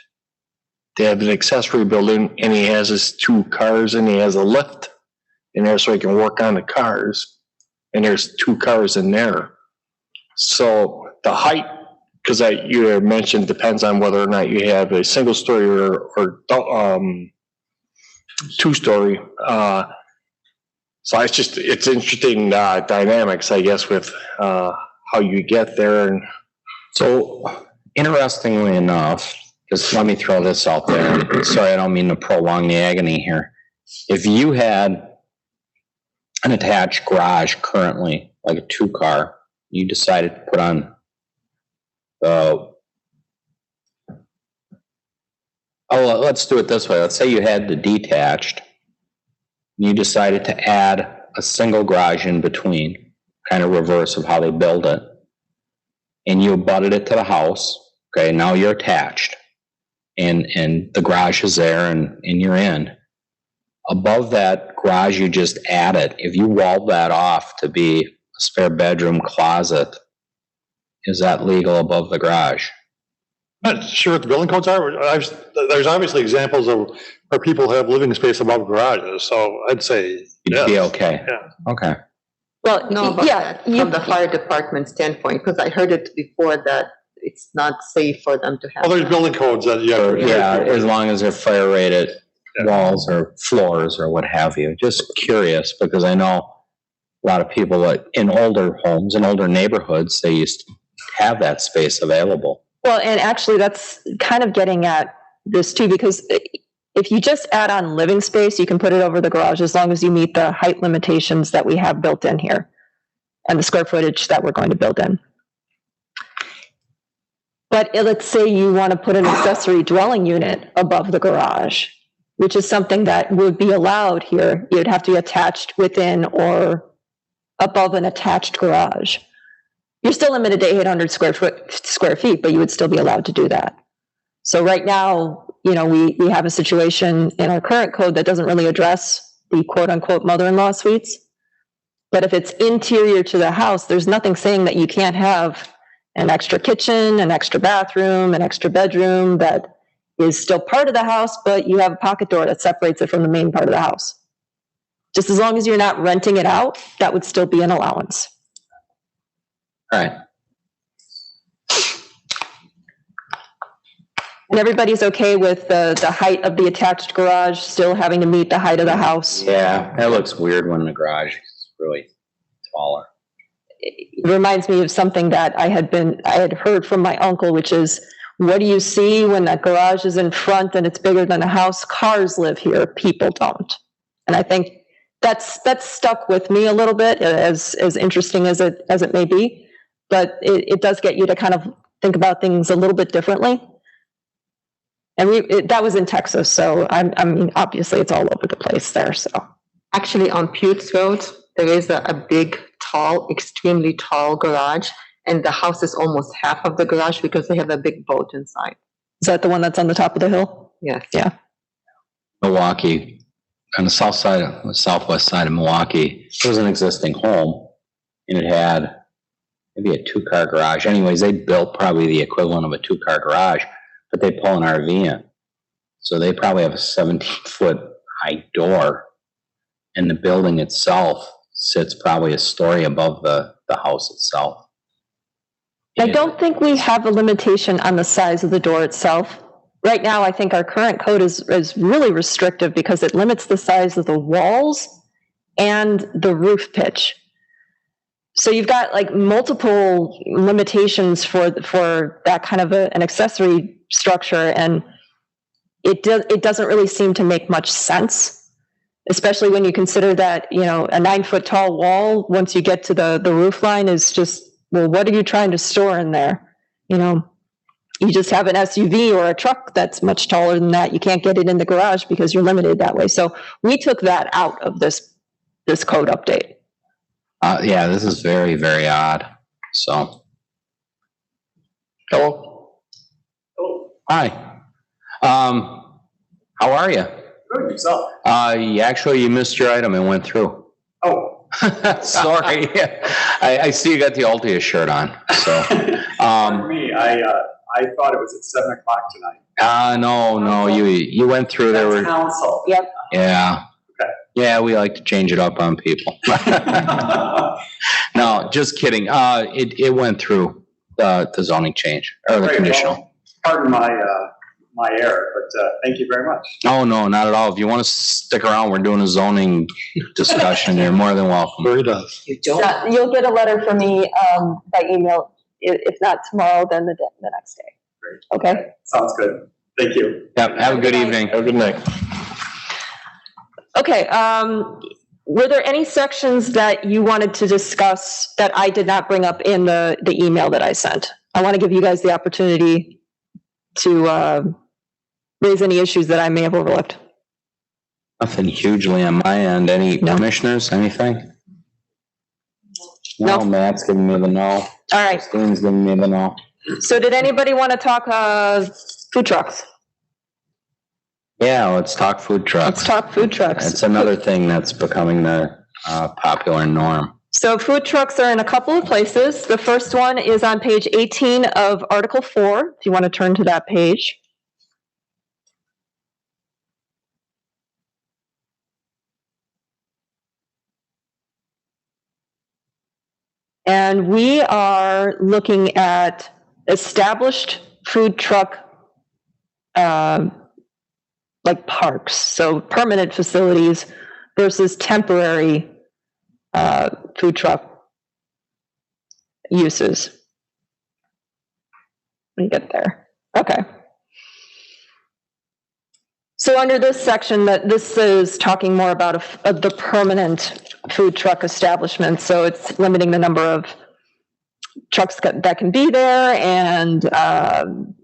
They have an accessory building, and he has his 2 cars, and he has a lift in there so he can work on the cars. And there's 2 cars in there. So the height, because you had mentioned, depends on whether or not you have a single story or 2-story. So it's interesting dynamics, I guess, with how you get there. And so, interestingly enough, just let me throw this out there. Sorry, I don't mean to prolong the agony here. If you had an attached garage currently, like a 2-car, you decided to put on let's do it this way. Let's say you had the detached. You decided to add a single garage in between, kind of reverse of how they build it. And you abutted it to the house. Okay, now you're attached. And the garage is there and you're in. Above that garage you just added, if you walled that off to be a spare bedroom closet, is that legal above the garage? I'm not sure what the building codes are. There's obviously examples of where people have living space above garages, so I'd say You'd be okay. Yeah. Okay. Well, no, about that from the fire department standpoint, because I heard it before that it's not safe for them to have. Well, there's building codes that as long as they're fire rated walls or floors or what have you. Just curious, because I know a lot of people in older homes, in older neighborhoods, they used to have that space available. Well, and actually that's kind of getting at this too, because if you just add on living space, you can put it over the garage as long as you meet the height limitations that we have built in here and the square footage that we're going to build in. But let's say you want to put an accessory dwelling unit above the garage, which is something that would be allowed here. You'd have to be attached within or above an attached garage. You're still limited to 800 square feet, but you would still be allowed to do that. So right now, we have a situation in our current code that doesn't really address the quote unquote mother-in-law suites. But if it's interior to the house, there's nothing saying that you can't have an extra kitchen, an extra bathroom, an extra bedroom that is still part of the house, but you have a pocket door that separates it from the main part of the house. Just as long as you're not renting it out, that would still be an allowance. All right. And everybody's okay with the height of the attached garage still having to meet the height of the house? Yeah, that looks weird when the garage is really taller. It reminds me of something that I had heard from my uncle, which is, what do you see when that garage is in front and it's bigger than a house? Cars live here, people don't. And I think that's stuck with me a little bit, as interesting as it may be, but it does get you to kind of think about things a little bit differently. And that was in Texas, so I mean, obviously it's all over the place there. So Actually, on Putes Road, there is a big, tall, extremely tall garage, and the house is almost half of the garage because they have a big boat inside. is that the one that's on the top of the hill? Yes. Yeah. Milwaukee, on the southwest side of Milwaukee, there was an existing home, and it had maybe a 2-car garage. Anyways, they built probably the equivalent of a 2-car garage, but they pull an RV in. So they probably have a 17-foot high door, and the building itself sits probably a story above the house itself. I don't think we have a limitation on the size of the door itself. Right now, I think our current code is really restrictive because it limits the size of the walls and the roof pitch. So you've got like multiple limitations for that kind of an accessory structure, and it doesn't really seem to make much sense, especially when you consider that, a 9-foot tall wall, once you get to the roof line, is just, well, what are you trying to store in there? You just have an SUV or a truck that's much taller than that. You can't get it in the garage because you're limited that way. So we took that out of this code update. Yeah, this is very, very odd. So. Hello. Hi. How are you? Good, yourself. Actually, you missed your item and went through. Oh. Sorry. I see you got the Altia shirt on. So. For me, I thought it was at 7 o'clock tonight. No, you went through. There were. Council. Yep. Yeah. Okay. Yeah, we like to change it up on people. No, just kidding. It went through the zoning change or the conditional. Well, pardon my error, but thank you very much. Oh, no, not at all. If you want to stick around, we're doing a zoning discussion. You're more than welcome. Sure does. You don't. Yeah, you'll get a letter from me by email. If not tomorrow, then the next day. Great. Okay. Sounds good. Thank you. Yep. Have a good evening. Have a good night. Okay. Were there any sections that you wanted to discuss that I did not bring up in the email that I sent? I want to give you guys the opportunity to raise any issues that I may have overlooked. Nothing hugely on my end. Any No. commissioners, anything? No. Matt's giving me the no. All right. Christine's giving me the no. So did anybody want to talk food trucks? Yeah, let's talk food trucks. Let's talk food trucks. It's another thing that's becoming the popular norm. So food trucks are in a couple of places. The first one is on page 18 of Article 4, if you want to turn to that page. And we are looking at established food truck, like parks, so permanent facilities versus temporary food truck uses. Let me get there. Okay. So under this section, this is talking more about the permanent food truck establishment. So it's limiting the number of trucks that can be there, and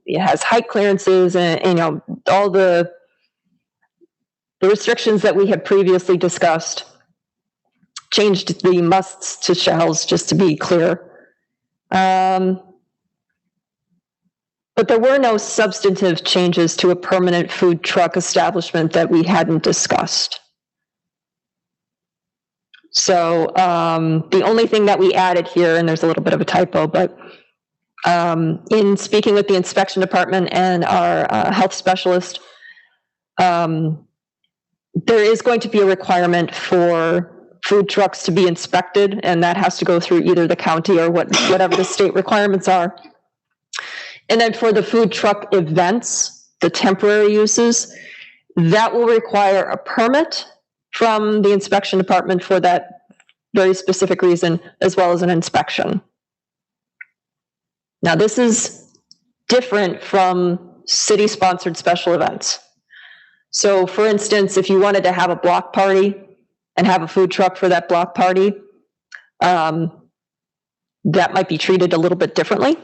it has height clearances and all the restrictions that we had previously discussed. Changed the musts to shalls, just to be clear. But But there were no substantive changes to a permanent food truck establishment that we hadn't discussed. So the only thing that we added here, and there's a little bit of a typo, but in speaking with the inspection department and our health specialist, there is going to be a requirement for food trucks to be inspected, and that has to go through either the county or whatever the state requirements are. And then for the food truck events, the temporary uses, that will require a permit from the inspection department for that very specific reason, as well as an inspection. Now, this is different from city-sponsored special events. So, for instance, if you wanted to have a block party and have a food truck for that block party, that might be treated a little bit differently.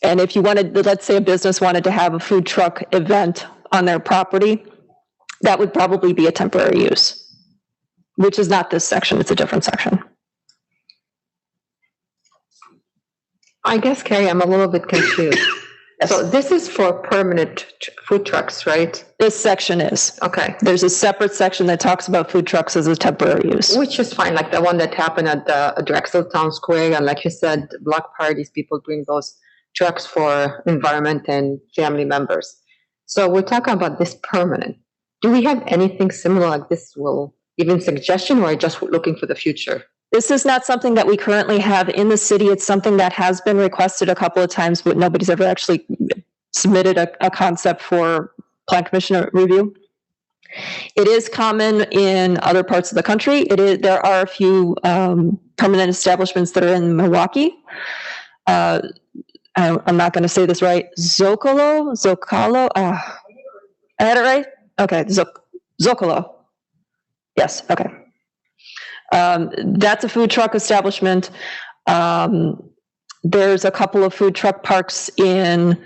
And if you wanted, let's say a business wanted to have a food truck event on their property, that would probably be a temporary use, which is not this section, it's a different section. I guess, Carrie, I'm a little bit confused. So this is for permanent food trucks, right? This section is. Okay. There's a separate section that talks about food trucks as a temporary use. Which is fine, like the one that happened at the Drexel Town Square, and like you said, block parties, people bring those trucks for environment and family members. So we're talking about this permanent. Do we have anything similar like this, will even suggestion, or just looking for the future? This is not something that we currently have in the city. It's something that has been requested a couple of times, but nobody's ever actually submitted a concept for Plan Commission review. It is common in other parts of the country. There are a few permanent establishments that are in Milwaukee. I'm not going to say this right. Zocalo. I had it right? Okay, Zocalo. Yes, okay. That's a food truck establishment. There's a couple of food truck parks in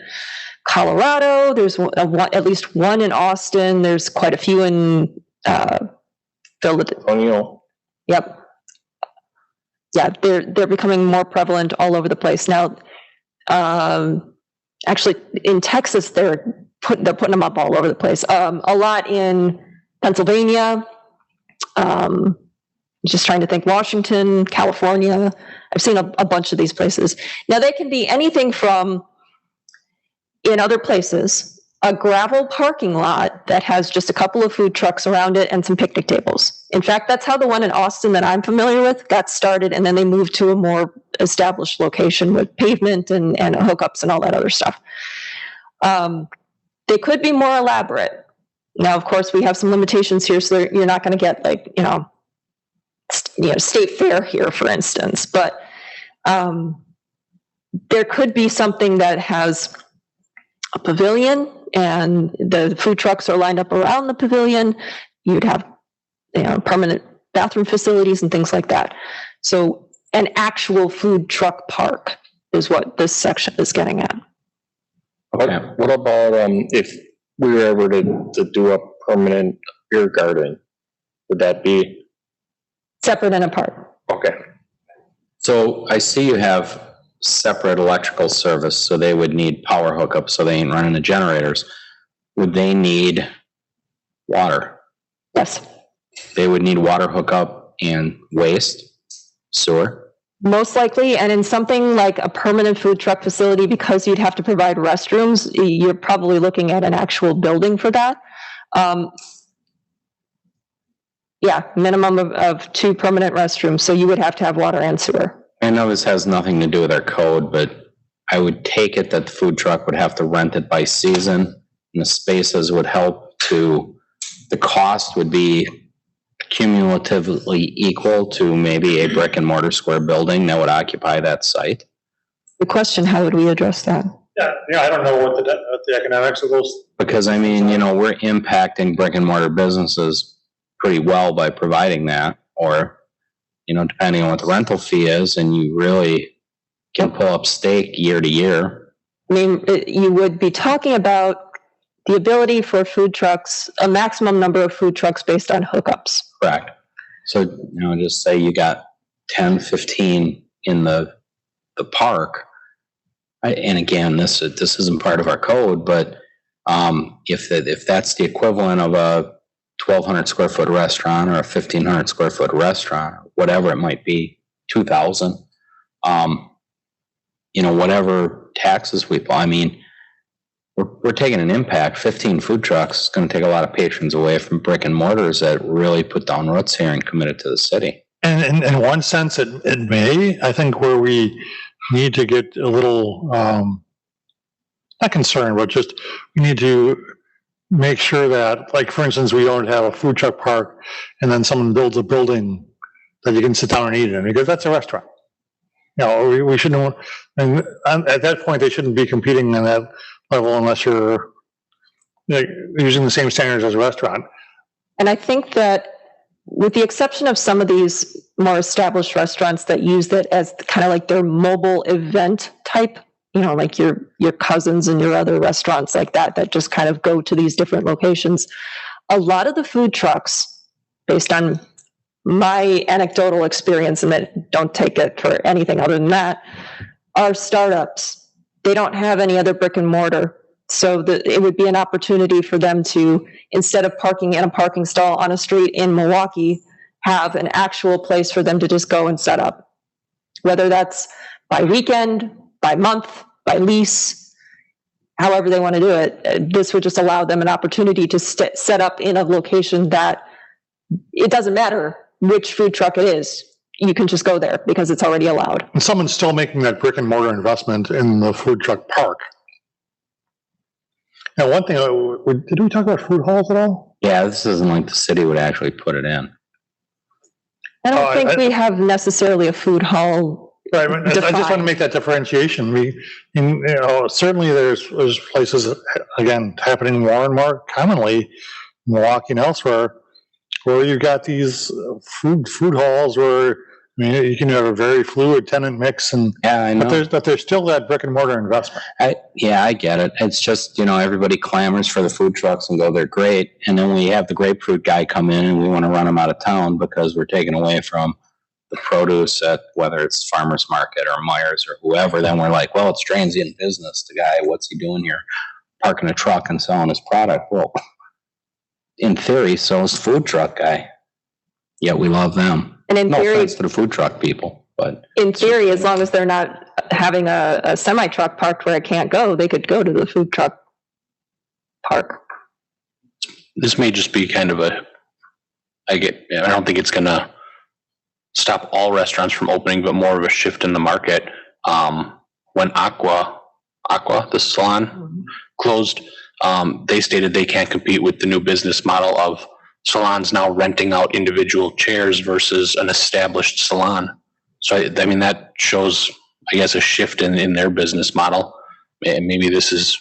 Colorado. There's at least one in Austin. There's quite a few in Philadelphia. Yep. Yeah, they're becoming more prevalent all over the place now. Actually, in Texas, they're putting them up all over the place. A lot in Pennsylvania. Just trying to think, Washington, California. I've seen a bunch of these places. Now, they can be anything from, in other places, a gravel parking lot that has just a couple of food trucks around it and some picnic tables. In fact, that's how the one in Austin that I'm familiar with got started, and then they moved to a more established location with pavement and hookups and all that other stuff. They could be more elaborate. Now, of course, we have some limitations here, so you're not going to get like, state fair here, for instance, but there could be something that has a pavilion and the food trucks are lined up around the pavilion. You'd have permanent bathroom facilities and things like that. So an actual food truck park is what this section is getting at. Okay. What about if we were ever to do a permanent beer garden? Would that be separate and apart? Okay. So I see you have separate electrical service, so they would need power hookups, so they ain't running the generators. Would they need water? Yes. They would need water hookup and waste, sewer? Most likely, and in something like a permanent food truck facility, because you'd have to provide restrooms, you're probably looking at an actual building for that. Yeah, minimum of 2 permanent restrooms, so you would have to have water and sewer. I know this has nothing to do with our code, but I would take it that the food truck would have to rent it by season, and the spaces would help to, the cost would be cumulatively equal to maybe a brick and mortar square building that would occupy that site. The question, how would we address that? Yeah, I don't know what the economics of those. Because I mean, we're impacting brick and mortar businesses pretty well by providing that, or, depending on what the rental fee is, and you really can pull up stake year to year. I mean, you would be talking about the ability for food trucks, a maximum number of food trucks based on hookups. Correct. So, just say you got 10, 15 in the park. And again, this isn't part of our code, but if that's the equivalent of a 1,200 square foot restaurant or a 1,500 square foot restaurant, whatever it might be, 2,000, whatever taxes we pay. I mean, we're taking an impact. 15 food trucks is going to take a lot of patrons away from brick and mortars that really put down roots here and committed to the city. And in one sense, it may. I think where we need to get a little, not concerned, but just we need to make sure that, like, for instance, we don't have a food truck park and then someone builds a building that you can sit down and eat in, because that's a restaurant. We shouldn't, and at that point, they shouldn't be competing on that level unless you're using the same standards as a restaurant. And I think that with the exception of some of these more established restaurants that use it as kind of like their mobile event type, like your Cousins and your other restaurants like that just kind of go to these different locations. A lot of the food trucks, based on my anecdotal experience, and that don't take it for anything other than that, are startups. They don't have any other brick and mortar. So it would be an opportunity for them to, instead of parking in a parking stall on a street in Milwaukee, have an actual place for them to just go and set up. Whether that's by weekend, by month, by lease, however they want to do it, this would just allow them an opportunity to set up in a location that it doesn't matter which food truck it is. You can just go there because it's already allowed. And someone's still making that brick and mortar investment in the food truck park. Now, one thing, did we talk about food halls at all? Yeah, this isn't like the city would actually put it in. I don't think we have necessarily a food hall. Right, I just want to make that differentiation. Certainly there's places, again, happening more and more commonly in Milwaukee and elsewhere, where you've got these food halls where, you can have a very fluid tenant mix, and yeah, I know. But there's still that brick and mortar investment. I get it. It's just, everybody clamors for the food trucks and go, they're great. And then we have the grapefruit guy come in and we want to run him out of town because we're taking away from the produce at whether it's farmer's market or Myers or whoever. Then we're like, well, it's transient business. The guy, what's he doing here? Parking a truck and selling his product. Well, in theory, so is the food truck guy. Yet we love them. And in no theory, offense to the food truck people, but in theory, as long as they're not having a semi truck parked where it can't go, they could go to the food truck park. This may just be kind of I don't think it's going to stop all restaurants from opening, but more of a shift in the market. When Aqua, the salon, closed, they stated they can't compete with the new business model of salons now renting out individual chairs versus an established salon. So, that shows, I guess, a shift in their business model. And maybe this is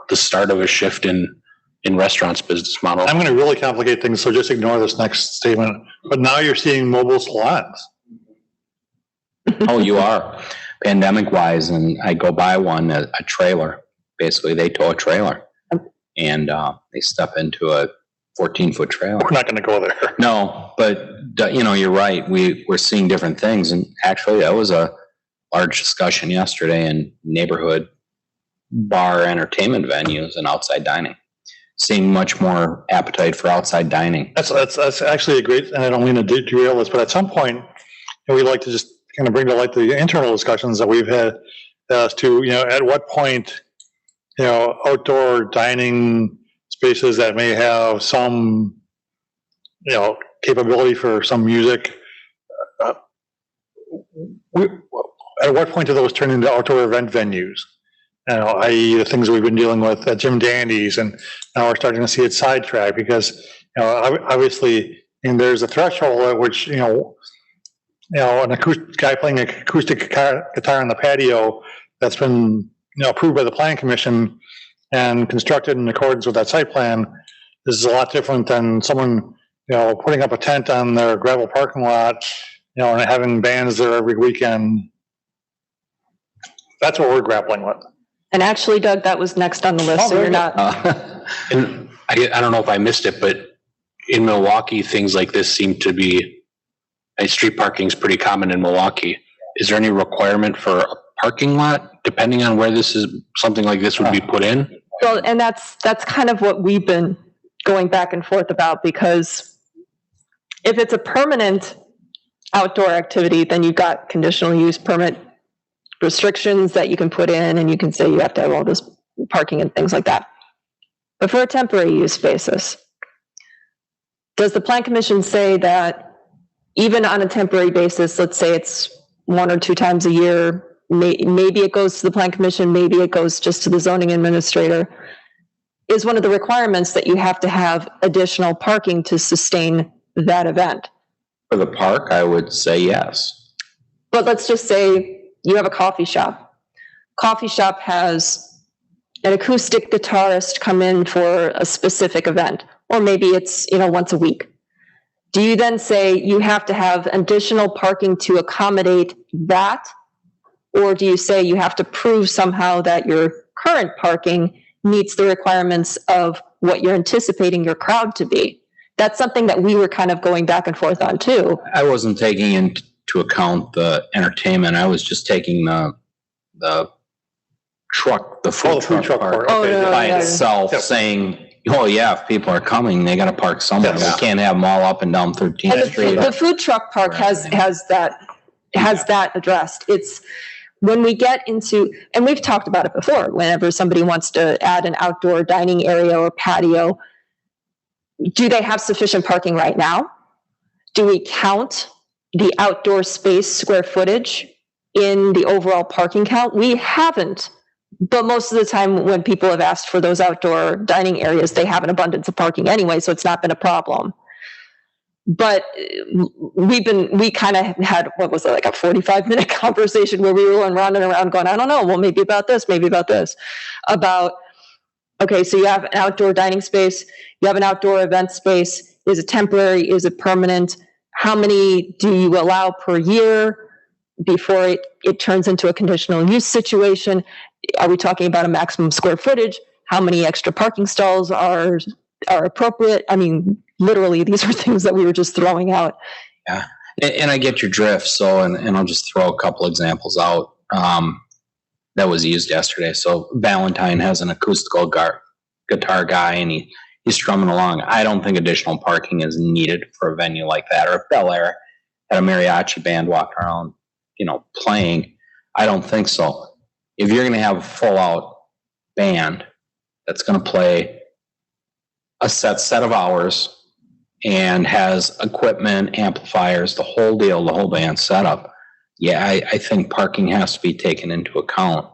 the start of a shift in restaurants' business model. I'm going to really complicate things, so just ignore this next statement. But now you're seeing mobile salons. Oh, you are. Pandemic-wise, and I go by one, a trailer. Basically, they tow a trailer. And they step into a 14-foot trailer. We're not going to go there. No, but you're right. We're seeing different things, and actually, that was a large discussion yesterday in neighborhood bar entertainment venues and outside dining. Seeing much more appetite for outside dining. That's actually a great, and I don't mean to derail this, but at some point, we like to just kind of bring to light the internal discussions that we've had as to, at what point, outdoor dining spaces that may have some, capability for some music. At what point do those turn into outdoor event venues? I.e. the things we've been dealing with at Jim Dandy's, and now we're starting to see it sidetracked because, obviously, there's a threshold at which, an acoustic guy playing an acoustic guitar on the patio that's been, approved by the Planning Commission and constructed in accordance with that site plan is a lot different than someone, putting up a tent on their gravel parking lot, and having bands there every weekend. That's what we're grappling with. And actually, Doug, that was next on the list, so you're not. And I don't know if I missed it, but in Milwaukee, things like this seem to be Street parking is pretty common in Milwaukee. Is there any requirement for a parking lot, depending on where something like this would be put in? Well, and that's kind of what we've been going back and forth about, because if it's a permanent outdoor activity, then you've got conditional use permit restrictions that you can put in, and you can say you have to have all this parking and things like that. But for a temporary use basis, does the Plan Commission say that even on a temporary basis, let's say it's 1 or 2 times a year, maybe it goes to the Plan Commission, maybe it goes just to the zoning administrator, is one of the requirements that you have to have additional parking to sustain that event? For the park, I would say yes. But let's just say you have a coffee shop. Coffee shop has an acoustic guitarist come in for a specific event, or maybe it's, once a week. Do you then say you have to have additional parking to accommodate that? Or do you say you have to prove somehow that your current parking meets the requirements of what you're anticipating your crowd to be? That's something that we were kind of going back and forth on too. I wasn't taking into account the entertainment. I was just taking the food truck part by itself, saying, oh yeah, if people are coming, they got to park somewhere. We can't have them all up and down 13th Street. The food truck park has that addressed. It's when we get into, and we've talked about it before, whenever somebody wants to add an outdoor dining area or patio, do they have sufficient parking right now? Do we count the outdoor space square footage in the overall parking count? We haven't. But most of the time when people have asked for those outdoor dining areas, they have an abundance of parking anyway, so it's not been a problem. But we kind of had, what was it, like a 45-minute conversation where we were going round and around going, I don't know, well, maybe about this, about, okay, so you have an outdoor dining space, you have an outdoor event space. Is it temporary? Is it permanent? How many do you allow per year before it turns into a conditional use situation? Are we talking about a maximum square footage? How many extra parking stalls are appropriate? I mean, literally, these are things that we were just throwing out. Yeah, and I get your drift. So, and I'll just throw a couple examples out that was used yesterday. So, Valentine has an acoustical guitar guy, and he's strumming along. I don't think additional parking is needed for a venue like that. Or if Bel Air had a mariachi band walking around, playing, I don't think so. If you're going to have a full-out band that's going to play a set of hours and has equipment, amplifiers, the whole deal, the whole band setup, yeah, I think parking has to be taken into account.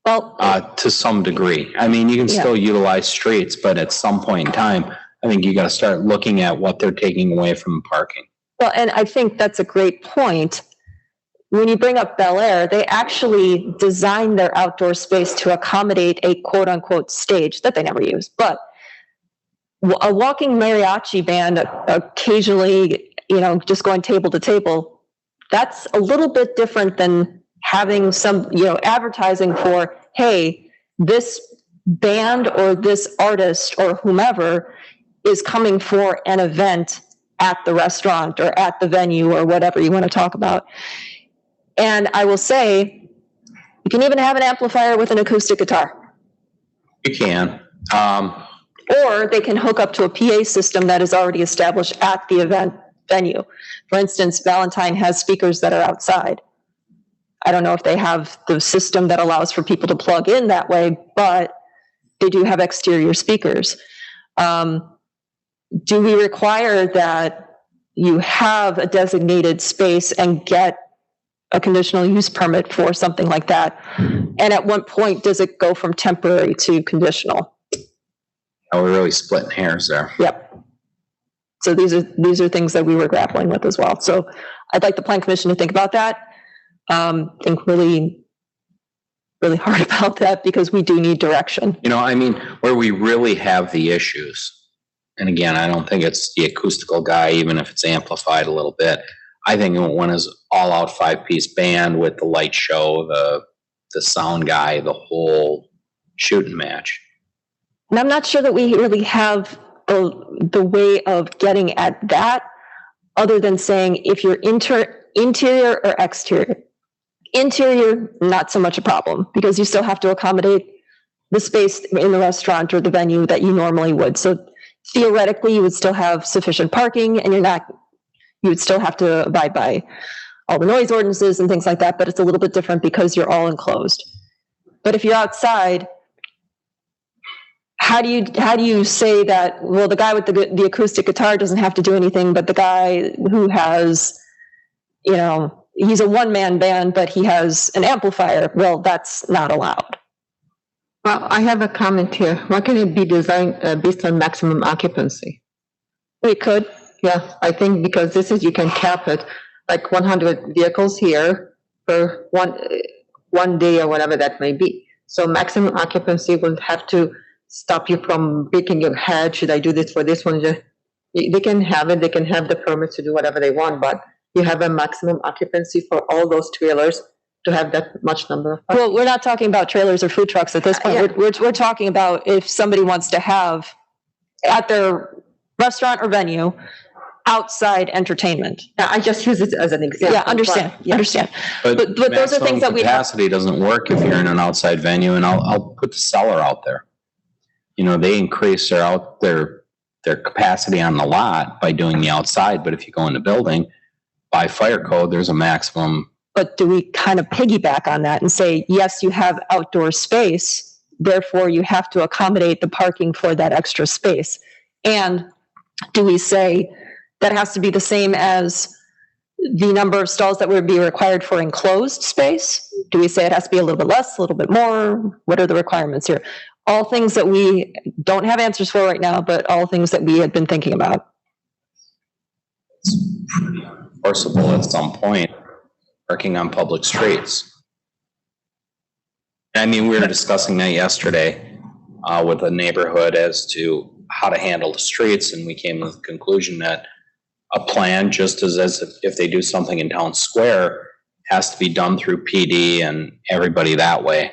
Well, to some degree. I mean, you can still utilize streets, but at some point in time, I think you got to start looking at what they're taking away from parking. Well, and I think that's a great point. When you bring up Bel Air, they actually designed their outdoor space to accommodate a quote unquote stage that they never use. But a walking mariachi band occasionally, just going table to table, that's a little bit different than having some, advertising for, hey, this band or this artist or whomever is coming for an event at the restaurant or at the venue or whatever you want to talk about. And I will say, you can even have an amplifier with an acoustic guitar. You can. Or they can hook up to a PA system that is already established at the event venue. For instance, Valentine has speakers that are outside. I don't know if they have the system that allows for people to plug in that way, but they do have exterior speakers. Do we require that you have a designated space and get a conditional use permit for something like that? And at what point does it go from temporary to conditional? We're really splitting hairs there. Yep. So these are things that we were grappling with as well. So I'd like the Plan Commission to think about that. Think really, really hard about that, because we do need direction. Where we really have the issues, and again, I don't think it's the acoustical guy, even if it's amplified a little bit. I think when it's all-out 5-piece band with the light show, the sound guy, the whole shooting match. And I'm not sure that we really have the way of getting at that other than saying if you're interior or exterior. Interior, not so much a problem, because you still have to accommodate the space in the restaurant or the venue that you normally would. So theoretically, you would still have sufficient parking, and you would still have to abide by all the noise ordinances and things like that, but it's a little bit different because you're all enclosed. But if you're outside, how do you say that, well, the guy with the acoustic guitar doesn't have to do anything, but the guy who has, he's a one-man band, but he has an amplifier, well, that's not allowed. Well, I have a comment here. Why can't it be designed based on maximum occupancy? We could. Yeah, I think because you can cap it, like 100 vehicles here for one day or whatever that may be. So maximum occupancy will have to stop you from breaking your head. Should I do this for this one? They can have it. They can have the permit to do whatever they want, but you have a maximum occupancy for all those trailers to have that much number of parking. Well, we're not talking about trailers or food trucks at this point. Yeah. We're talking about if somebody wants to have at their restaurant or venue outside entertainment. Yeah, I just use it as an example. Yeah, understand. But those are things that we have. capacity doesn't work if you're in an outside venue, and I'll put the cellar out there. They increase their capacity on the lot by doing the outside, but if you go in the building, by fire code, there's a maximum. But do we kind of piggyback on that and say, yes, you have outdoor space, therefore you have to accommodate the parking for that extra space? And do we say that has to be the same as the number of stalls that would be required for enclosed space? Do we say it has to be a little bit less, a little bit more? What are the requirements here? All things that we don't have answers for right now, but all things that we had been thinking about. It's pretty enforceable at some point, parking on public streets. We were discussing that yesterday with a neighborhood as to how to handle the streets, and we came to the conclusion that a plan, just as if they do something in town square, has to be done through PD and everybody that way.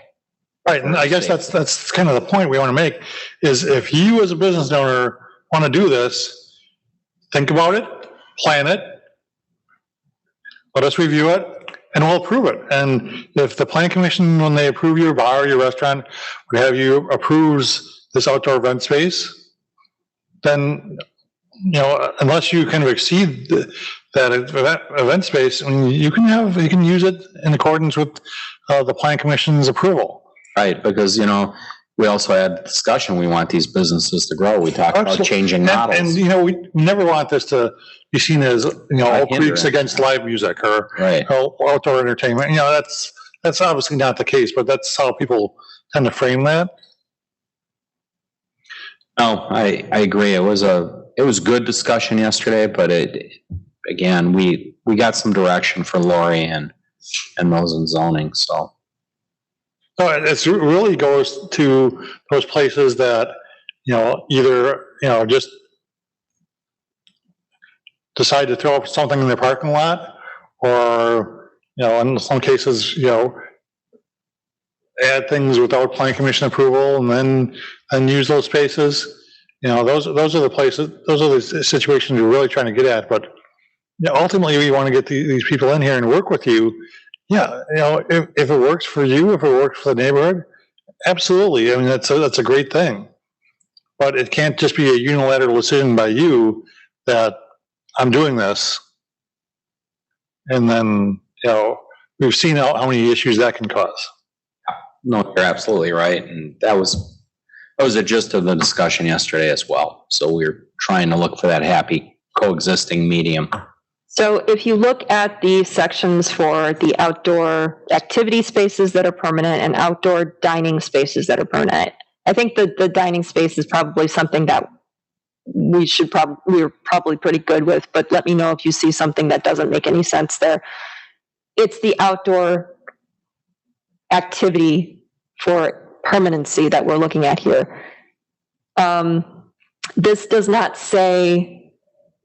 Right, and I guess that's kind of the point we want to make, is if you as a business owner want to do this, think about it, plan it, let us review it, and we'll approve it. And if the planning commission, when they approve your bar or your restaurant, would have you approves this outdoor event space, then, unless you kind of exceed that event space, you can use it in accordance with the planning commission's approval. Right, because, we also had discussion, we want these businesses to grow. We talked about changing models. And we never want this to be seen as, Oak Creek's against live music or outdoor entertainment. That's obviously not the case, but that's how people tend to frame that. No, I agree. It was good discussion yesterday, but again, we got some direction for Lori and those in zoning, so. So it really goes to those places that, either, just decide to throw up something in their parking lot, or, in some cases, add things without planning commission approval and then use those spaces. Those are the places, those are the situations we're really trying to get at. But ultimately, we want to get these people in here and work with you. Yeah, if it works for you, if it works for the neighborhood, absolutely. That's a great thing. But it can't just be a unilateral decision by you that I'm doing this. And then, we've seen how many issues that can cause. No, you're absolutely right. And that was the gist of the discussion yesterday as well. So we're trying to look for that happy coexisting medium. So if you look at the sections for the outdoor activity spaces that are permanent and outdoor dining spaces that are permanent, I think the dining space is probably something that we're probably pretty good with, but let me know if you see something that doesn't make any sense there. It's the outdoor activity for permanency that we're looking at here. This does not say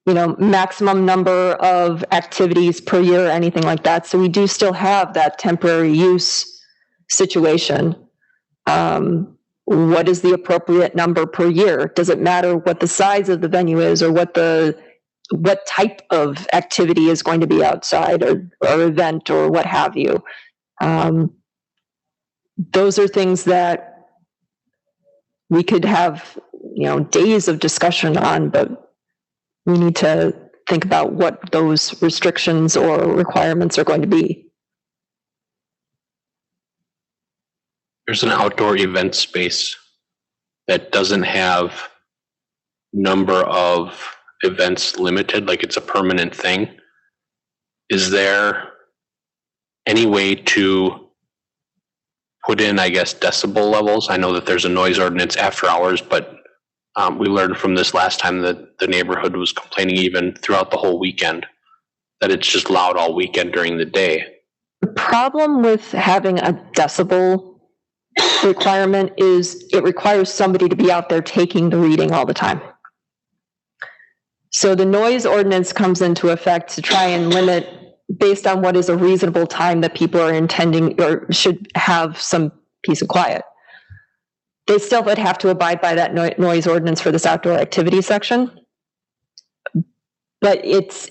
maximum number of activities per year or anything like that. So we do still have that temporary use situation. What is the appropriate number per year? Does it matter what the size of the venue is or what the what type of activity is going to be outside or event or what have you. Those are things that we could have, days of discussion on, but we need to think about what those restrictions or requirements are going to be. There's an outdoor event space that doesn't have number of events limited, like it's a permanent thing. Is there any way to put in, I guess, decibel levels? I know that there's a noise ordinance after hours, but we learned from this last time that the neighborhood was complaining even throughout the whole weekend, that it's just loud all weekend during the day. The problem with having a decibel requirement is it requires somebody to be out there taking the reading all the time. So the noise ordinance comes into effect to try and limit based on what is a reasonable time that people are intending or should have some peace and quiet. They still would have to abide by that noise ordinance for this outdoor activity section. But it's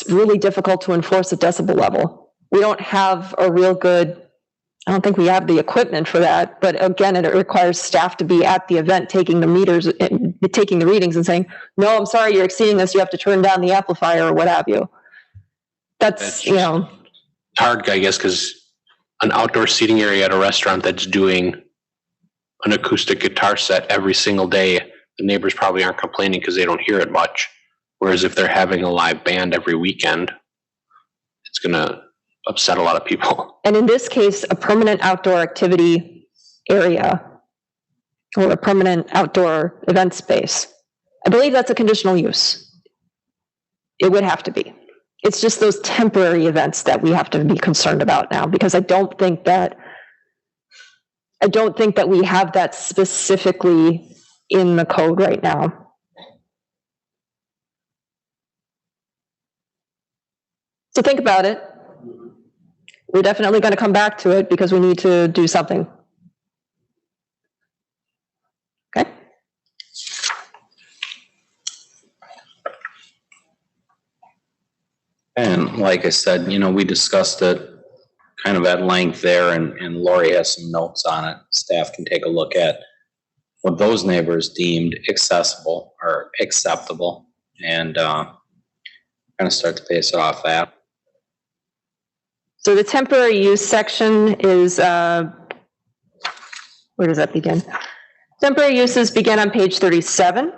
really difficult to enforce a decibel level. We don't have a real good, I don't think we have the equipment for that, but again, it requires staff to be at the event taking the meters, taking the readings and saying, no, I'm sorry, you're exceeding this, you have to turn down the amplifier or what have you. That's hard, I guess, because an outdoor seating area at a restaurant that's doing an acoustic guitar set every single day, the neighbors probably aren't complaining because they don't hear it much. Whereas if they're having a live band every weekend, it's going to upset a lot of people. And in this case, a permanent outdoor activity area or a permanent outdoor event space, I believe that's a conditional use. It would have to be. It's just those temporary events that we have to be concerned about now, because I don't think that we have that specifically in the code right now. So think about it. We're definitely going to come back to it because we need to do something. Okay? And like I said, we discussed it kind of at length there, and Lori has some notes on it. Staff can take a look at what those neighbors deemed accessible or acceptable, and kind of start to base it off that. So the temporary use section is, where does that begin? Temporary uses begin on page 37.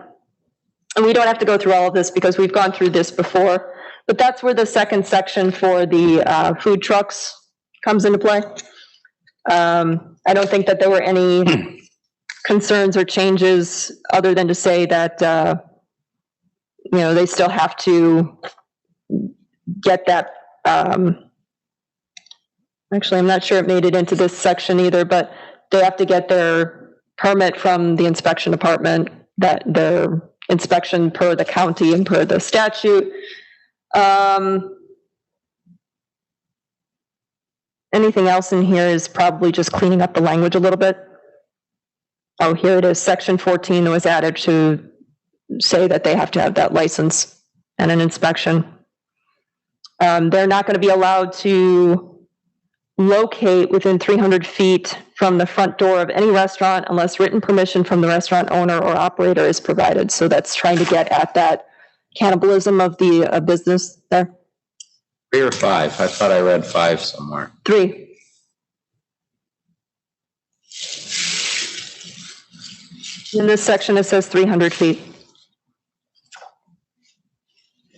And we don't have to go through all of this because we've gone through this before, but that's where the second section for the food trucks comes into play. I don't think that there were any concerns or changes other than to say that, they still have to get that, actually, I'm not sure it made it into this section either, but they have to get their permit from the inspection department, that their inspection per the county and per the statute. Anything else in here is probably just cleaning up the language a little bit. Oh, here it is, section 14 that was added to say that they have to have that license and an inspection. They're not going to be allowed to locate within 300 feet from the front door of any restaurant unless written permission from the restaurant owner or operator is provided. So that's trying to get at that cannibalism of the business there. 3 or 5? I thought I read 5 somewhere. 3. In this section, it says 300 feet.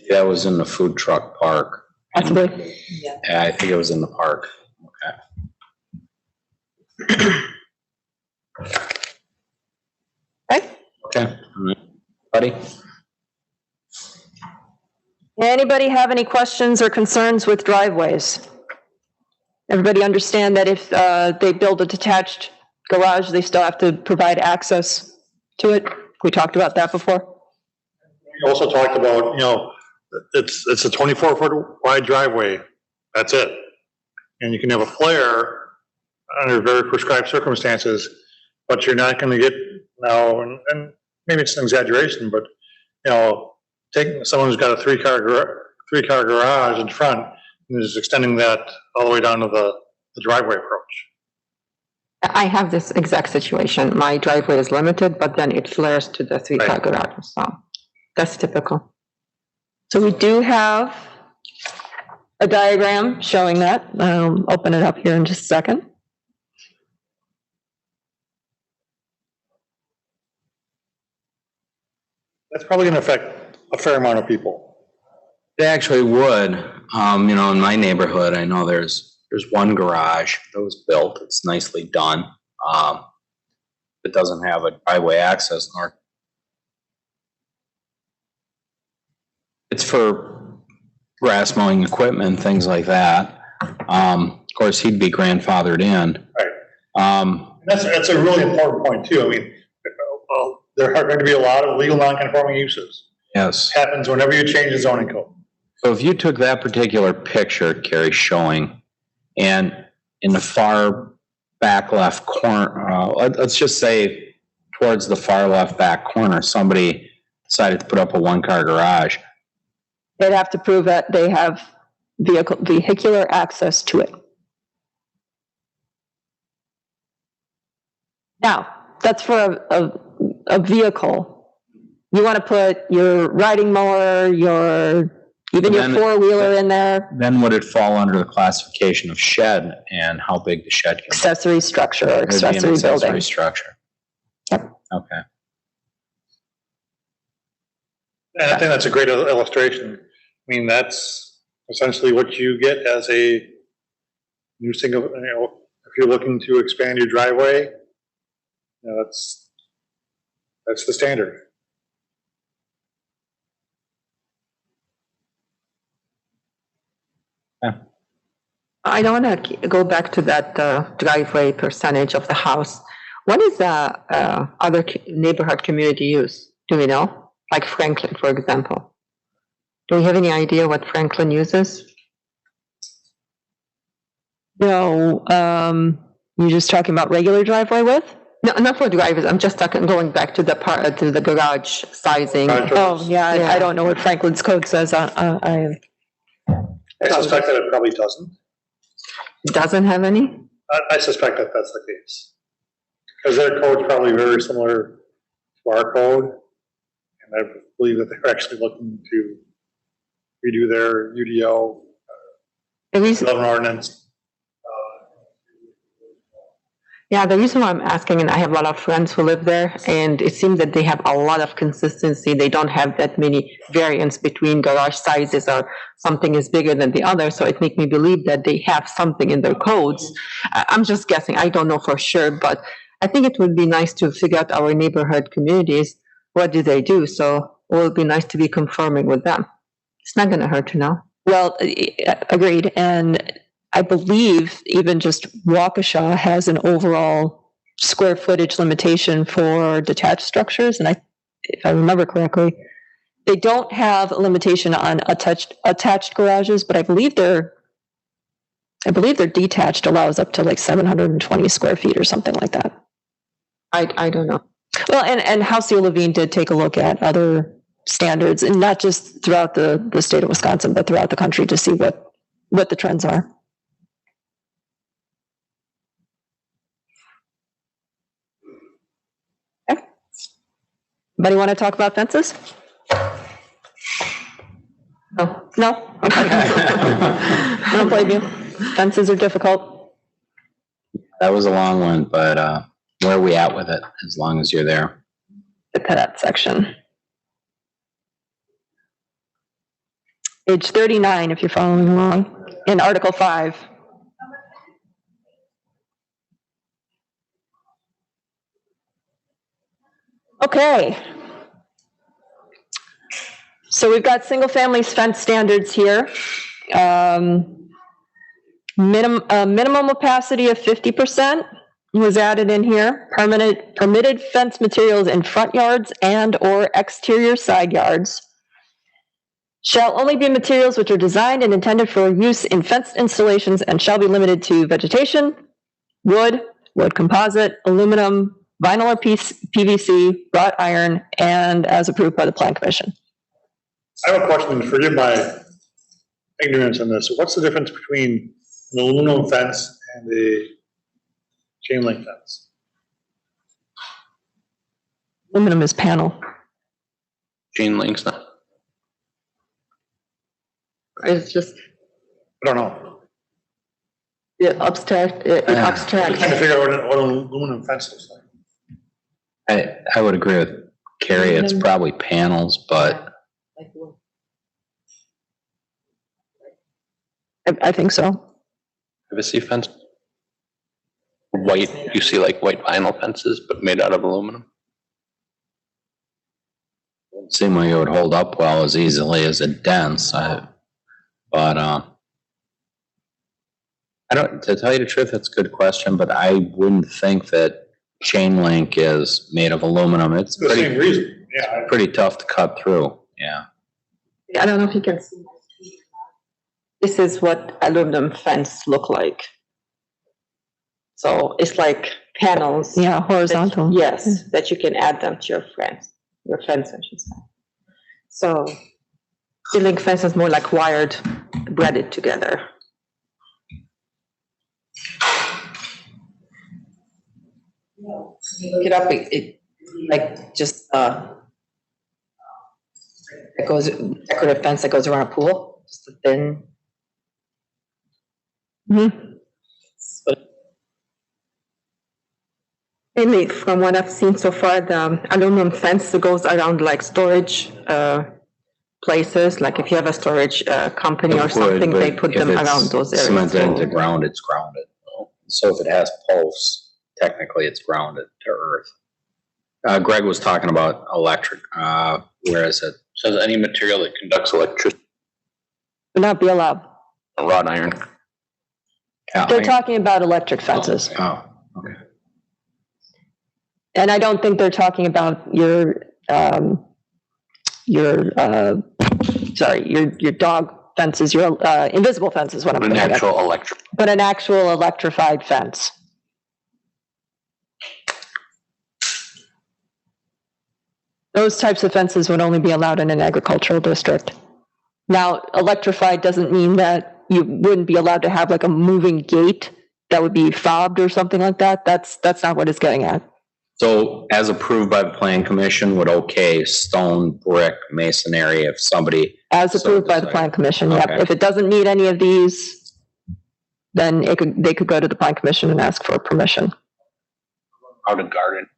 That was in the food truck park. Possibly. Yeah, I think it was in the park. Okay. Okay. Buddy? Anybody have any questions or concerns with driveways? Everybody understand that if they build a detached garage, they still have to provide access to it? We talked about that before. We also talked about, it's a 24-foot wide driveway. That's it. And you can have a flare under very prescribed circumstances, but you're not going to get now, and maybe it's an exaggeration, but, taking someone who's got a three-car garage in front and is extending that all the way down to the driveway approach. I have this exact situation. My driveway is limited, but then it flares to the three-car garage, so that's typical. So we do have a diagram showing that. I'll open it up here in just a second. That's probably going to affect a fair amount of people. It actually would. You know, in my neighborhood, I know there's one garage that was built. It's nicely done. It doesn't have a driveway access nor. It's for grass mowing equipment, things like that. Of course, he'd be grandfathered in. Right. That's a really important point too. I mean, there are going to be a lot of legal non-conforming uses. Yes. Happens whenever you change the zoning code. So if you took that particular picture, Carrie, showing, and in the far back left corner, let's just say towards the far left back corner, somebody decided to put up a one-car garage. They'd have to prove that they have vehicular access to it. Now, that's for a vehicle. You want to put your riding mower, your four-wheeler in there. Then would it fall under the classification of shed, and how big the shed can be? Accessory structure or It would be an accessory accessory building. structure. Yep. Okay. And I think that's a great illustration. I mean, that's essentially what you get as a new single, if you're looking to expand your driveway, that's the standard. I don't want to go back to that driveway percentage of the house. What is the other neighborhood community use? Do we know? Like Franklin, for example. Do we have any idea what Franklin uses? No, you're just talking about regular driveway width? No, not for drivers. I'm just going back to the to the garage sizing. Oh, yeah, I don't know what Franklin's code says. I suspect that it probably doesn't. Doesn't have any? I suspect that that's the case. Because their code's probably very similar to our code. And I believe that they're actually looking to redo their UDO development ordinance. Yeah, the reason why I'm asking, and I have a lot of friends who live there, and it seems that they have a lot of consistency. They don't have that many variants between garage sizes, or something is bigger than the other. So it makes me believe that they have something in their codes. I'm just guessing. I don't know for sure, but I think it would be nice to figure out our neighborhood communities. What do they do? So it would be nice to be conforming with them. It's not going to hurt to know. Well, agreed. And I believe even just Waukesha has an overall square footage limitation for detached structures. And if I remember correctly, they don't have a limitation on attached garages, but I believe their detached allows up to like 720 square feet or something like that. I don't know. Well, and Houseo Levine did take a look at other standards, and not just throughout the state of Wisconsin, but throughout the country, to see what the trends are. Okay. Anybody want to talk about fences? Oh, no? Okay. I don't blame you. Fences are difficult. That was a long one, but where are we at with it, as long as you're there? Get to that section. Page 39, if you're following along, in Article 5. Okay. So we've got single-family fence standards here. Minimum opacity of 50% was added in here. Permitted fence materials in front yards and or exterior side yards shall only be materials which are designed and intended for use in fenced installations and shall be limited to vegetation, wood composite, aluminum, vinyl or PVC, wrought iron, and as approved by the Plan Commission. I have a question, and forgive my ignorance on this. What's the difference between an aluminum fence and a chain link fence? Aluminum is panel. Chain links now. It's just I don't know. the abstract, I'm trying to abstract. figure out what an aluminum fence looks like. I would agree with Carrie, it's probably panels, but I think so. Privacy fence. White, you see like white vinyl fences, but made out of aluminum. seem like it would hold up well as easily as it dents. But I don't, to tell you the truth, that's a good question, but I wouldn't think that chain link is made of aluminum. It's The same reason, yeah. pretty tough to cut through, yeah. I don't know if you can see. This is what aluminum fence look like. So it's like panels. Yeah, horizontal. Yes, that you can add them to your fence, I should say. So chain link fence is more like wired, braided together. Look it up, it like just, it goes, decorative fence that goes around a pool, just a thin. Mainly from what I've seen so far, the aluminum fence that goes around like storage places, like if you have a storage company or It would, something, they but put if them it's around those areas. cemented into ground, it's grounded. So if it has posts, technically it's grounded to earth. Greg was talking about electric, where is it? Says any material that conducts electricity, Would not be allowed. wrought iron. They're talking about electric fences. Oh, okay. And I don't think they're talking about your dog fences, your invisible fences, what I'm An thinking of. actual electric. But an actual electrified fence. Those types of fences would only be allowed in an agricultural district. Now, electrified doesn't mean that you wouldn't be allowed to have like a moving gate that would be fobbed or something like that. That's not what it's getting at. So as approved by the plan commission, would okay stone, brick, masonry if somebody. As approved by the plan commission, yep. Okay. If it doesn't meet any of these, then they could go to the plan commission and ask for permission. Out of garden.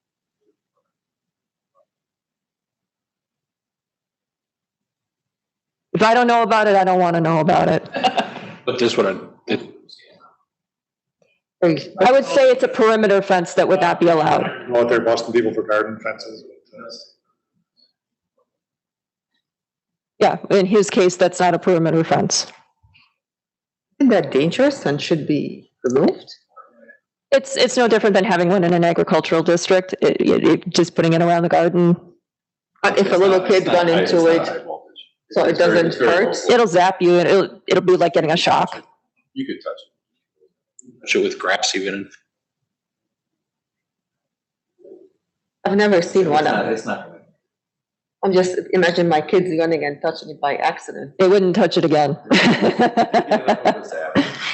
If I don't know about it, I don't want to know about it. But this would, I would say it's a perimeter fence that would not be allowed. Go out there busting people for garden fences. Yeah, in his case, that's not a perimeter fence. Isn't that dangerous and should be removed? It's no different than having one in an agricultural district, just putting it around the garden. But if a little kid run into it, so it doesn't hurt? It'll zap you and it'll be like getting a shock. You could touch it. touch it with grass even. I've never seen one of them. I'm just imagine my kids running and touching it by accident. They wouldn't touch it again.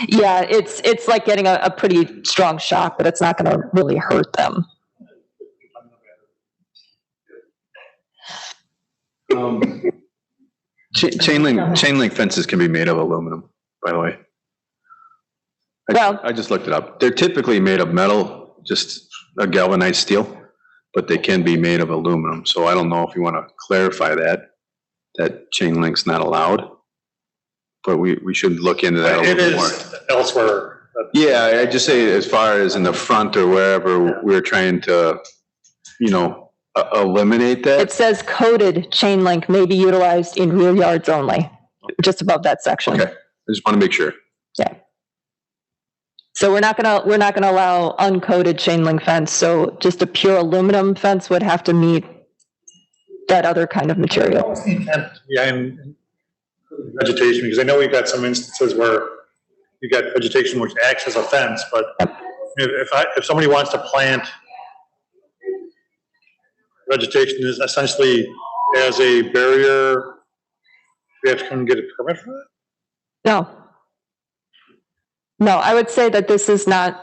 Yeah, it's like getting a pretty strong shock, but it's not going to really hurt them. Chain link fences can be made of aluminum, by the way. Well, I just looked it up. They're typically made of metal, just a galvanized steel, but they can be made of aluminum. So I don't know if you want to clarify that chain link's not allowed. But we should look into that a little bit more. It is elsewhere. Yeah, I just say as far as in the front or wherever, we're trying to, eliminate that. it says coated chain link may be utilized in rear yards only, just above that section. Okay, I just want to make sure. Yeah. So we're not gonna allow uncoated chain link fence. So just a pure aluminum fence would have to meet that other kind of material. Yeah, and vegetation, because I know we've got some instances where you got vegetation which acts as a fence, but if somebody wants to plant vegetation is essentially as a barrier we have to come and get a permit for that? No. No, I would say that this is not,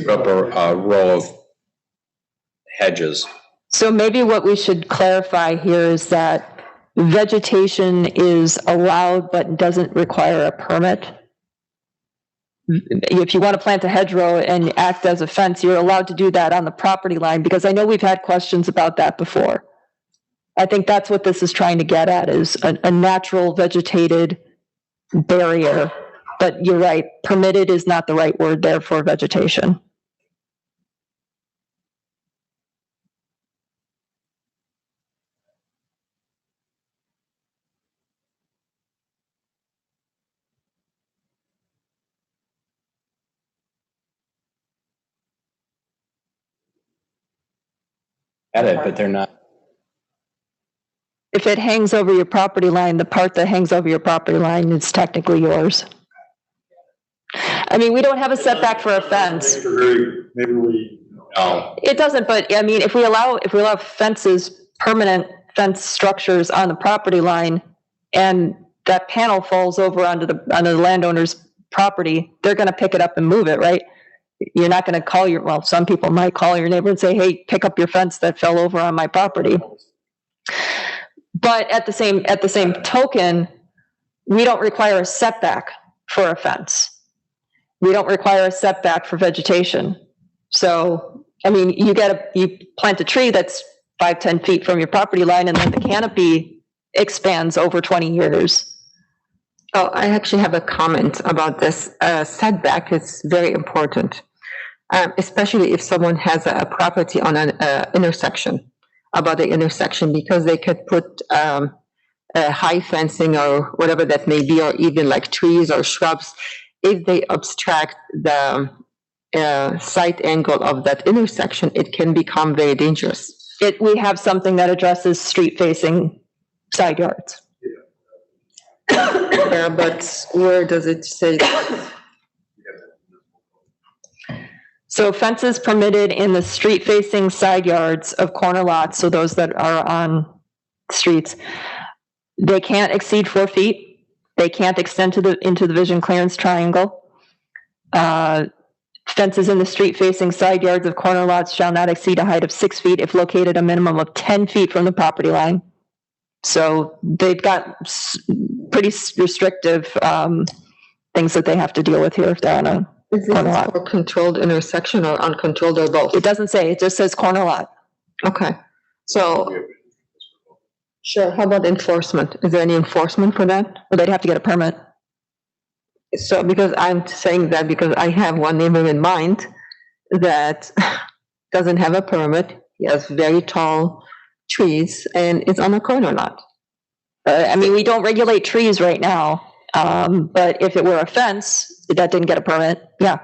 Up a row of hedges. so maybe what we should clarify here is that vegetation is allowed but doesn't require a permit. If you want to plant a hedgerow and act as a fence, you're allowed to do that on the property line, because I know we've had questions about that before. I think that's what this is trying to get at, is a natural vegetated barrier. But you're right, permitted is not the right word there for vegetation. At it, but they're not. If it hangs over your property line, the part that hangs over your property line is technically yours. I mean, we don't have a setback for a fence. Maybe we. No. It doesn't, but I mean, if we allow fences, permanent fence structures on the property line, and that panel falls over onto the landowner's property, they're gonna pick it up and move it, right? You're not gonna call well, some people might call your neighbor and say, hey, pick up your fence that fell over on my property. But at the same token, we don't require a setback for a fence. We don't require a setback for vegetation. So, I mean, you plant a tree that's 5-10 feet from your property line, and then the canopy expands over 20 years. Oh, I actually have a comment about this. Setback is very important, especially if someone has a property on an intersection, about the intersection, because they could put high fencing or whatever that may be, or even like trees or shrubs. If they obstruct the site angle of that intersection, it can become very dangerous. We have something that addresses street-facing side yards. Yeah, but where does it say that? So fences permitted in the street-facing side yards of corner lots, so those that are on streets, they can't exceed 4 feet. They can't extend into the vision clearance triangle. Fences in the street-facing side yards of corner lots shall not exceed a height of 6 feet if located a minimum of 10 feet from the property line. So they've got pretty restrictive things that they have to deal with here if they're on a corner lot. For controlled intersection or uncontrolled or both? It doesn't say, it just says corner lot. Okay, so, sure, how about enforcement? Is there any enforcement for that? Well, they'd have to get a permit. So, because I'm saying that because I have one neighbor in mind that doesn't have a permit, he has very tall trees, and it's on a corner lot. I mean, we don't regulate trees right now, but if it were a fence that didn't get a permit, yeah.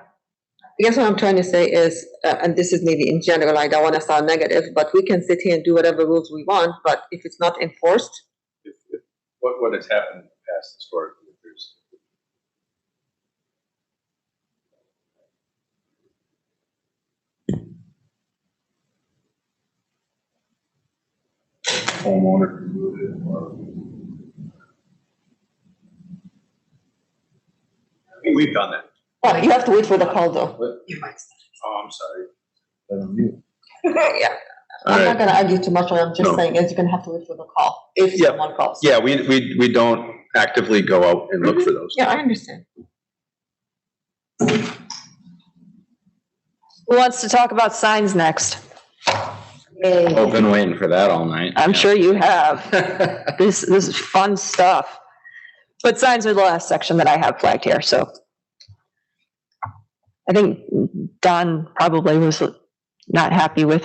I guess what I'm trying to say is, and this is maybe in general, I don't want to sound negative, but we can sit here and do whatever rules we want, but if it's not enforced. What has happened in the past historically? Homeowner can move it, or we've done that. Oh, you have to wait for the call though. Oh, I'm sorry. Yeah, I'm not gonna argue too much, what I'm just saying is you're gonna have to wait for the call, if Yeah. someone calls. Yeah, we don't actively go out and look for those. Yeah, I understand. Who wants to talk about signs next? I've been waiting for that all night. I'm sure you have. This is fun stuff. But signs are the last section that I have flagged here, so. I think Don probably was not happy with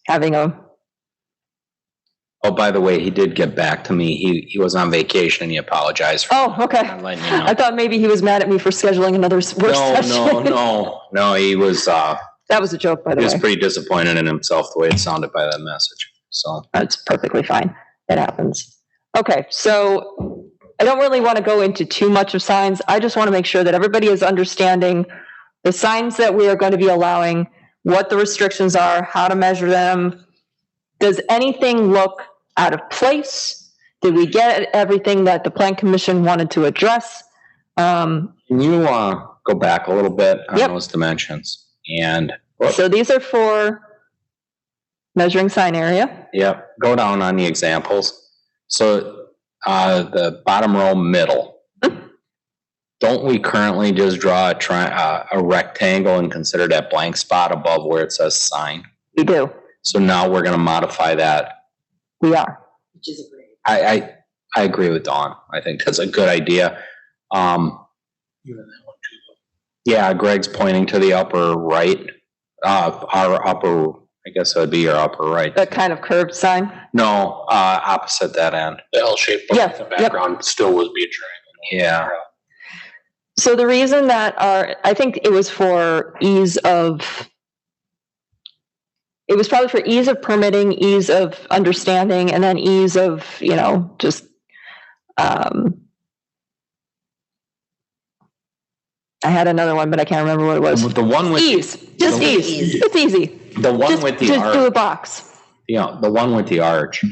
having a. Oh, by the way, he did get back to me. He was on vacation and he apologized for Oh, okay. not letting you know. I thought maybe he was mad at me for scheduling another work session. No, he was, That was a joke, by the he was way. pretty disappointed in himself the way it sounded by that message, so. That's perfectly fine. It happens. Okay, so I don't really want to go into too much of signs. I just want to make sure that everybody is understanding the signs that we are going to be allowing, what the restrictions are, how to measure them, does anything look out of place? Did we get everything that the plan commission wanted to address? Can you, go back a little bit on Yep. those dimensions? And, So these are for measuring sign area. yep, go down on the examples. So, the bottom row middle. Don't we currently just draw a rectangle and consider that blank spot above where it says sign? We do. So now we're gonna modify that. We are. Which is great. I agree with Dawn. I think that's a good idea. Yeah, Greg's pointing to the upper right, our upper, I guess that'd be your upper right. That kind of curved sign. No, opposite that end. The L-shaped, Yeah, but the background still would be a triangle. Yeah. So the reason that I think it was for ease of, it was probably for ease of permitting, ease of understanding, and then ease of, just, I had another one, but I can't remember what it was. The one with. Ease, just ease. It's easy. The one Just with the do a arch, box. the one with the arch.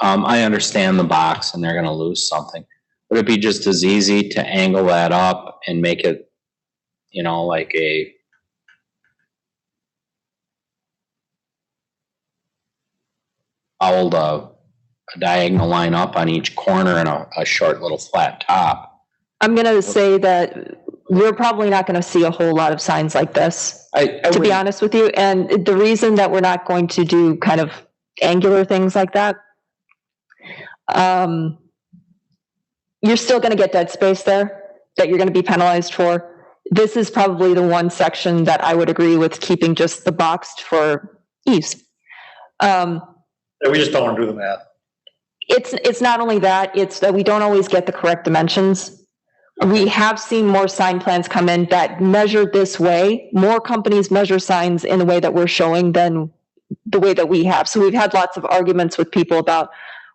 I understand the box and they're gonna lose something. Would it be just as easy to angle that up and make it, like a diagonal line up on each corner and a short little flat top? I'm going to say that we're probably not going to see a whole lot of signs like this, to be honest with you. And the reason that we're not going to do kind of angular things like that, you're still going to get dead space there that you're going to be penalized for. This is probably the one section that I would agree with keeping just the boxed for ease. We just don't want to do the math. It's not only that, it's that we don't always get the correct dimensions. We have seen more sign plans come in that measure this way. More companies measure signs in the way that we're showing than the way that we have. So we've had lots of arguments with people about,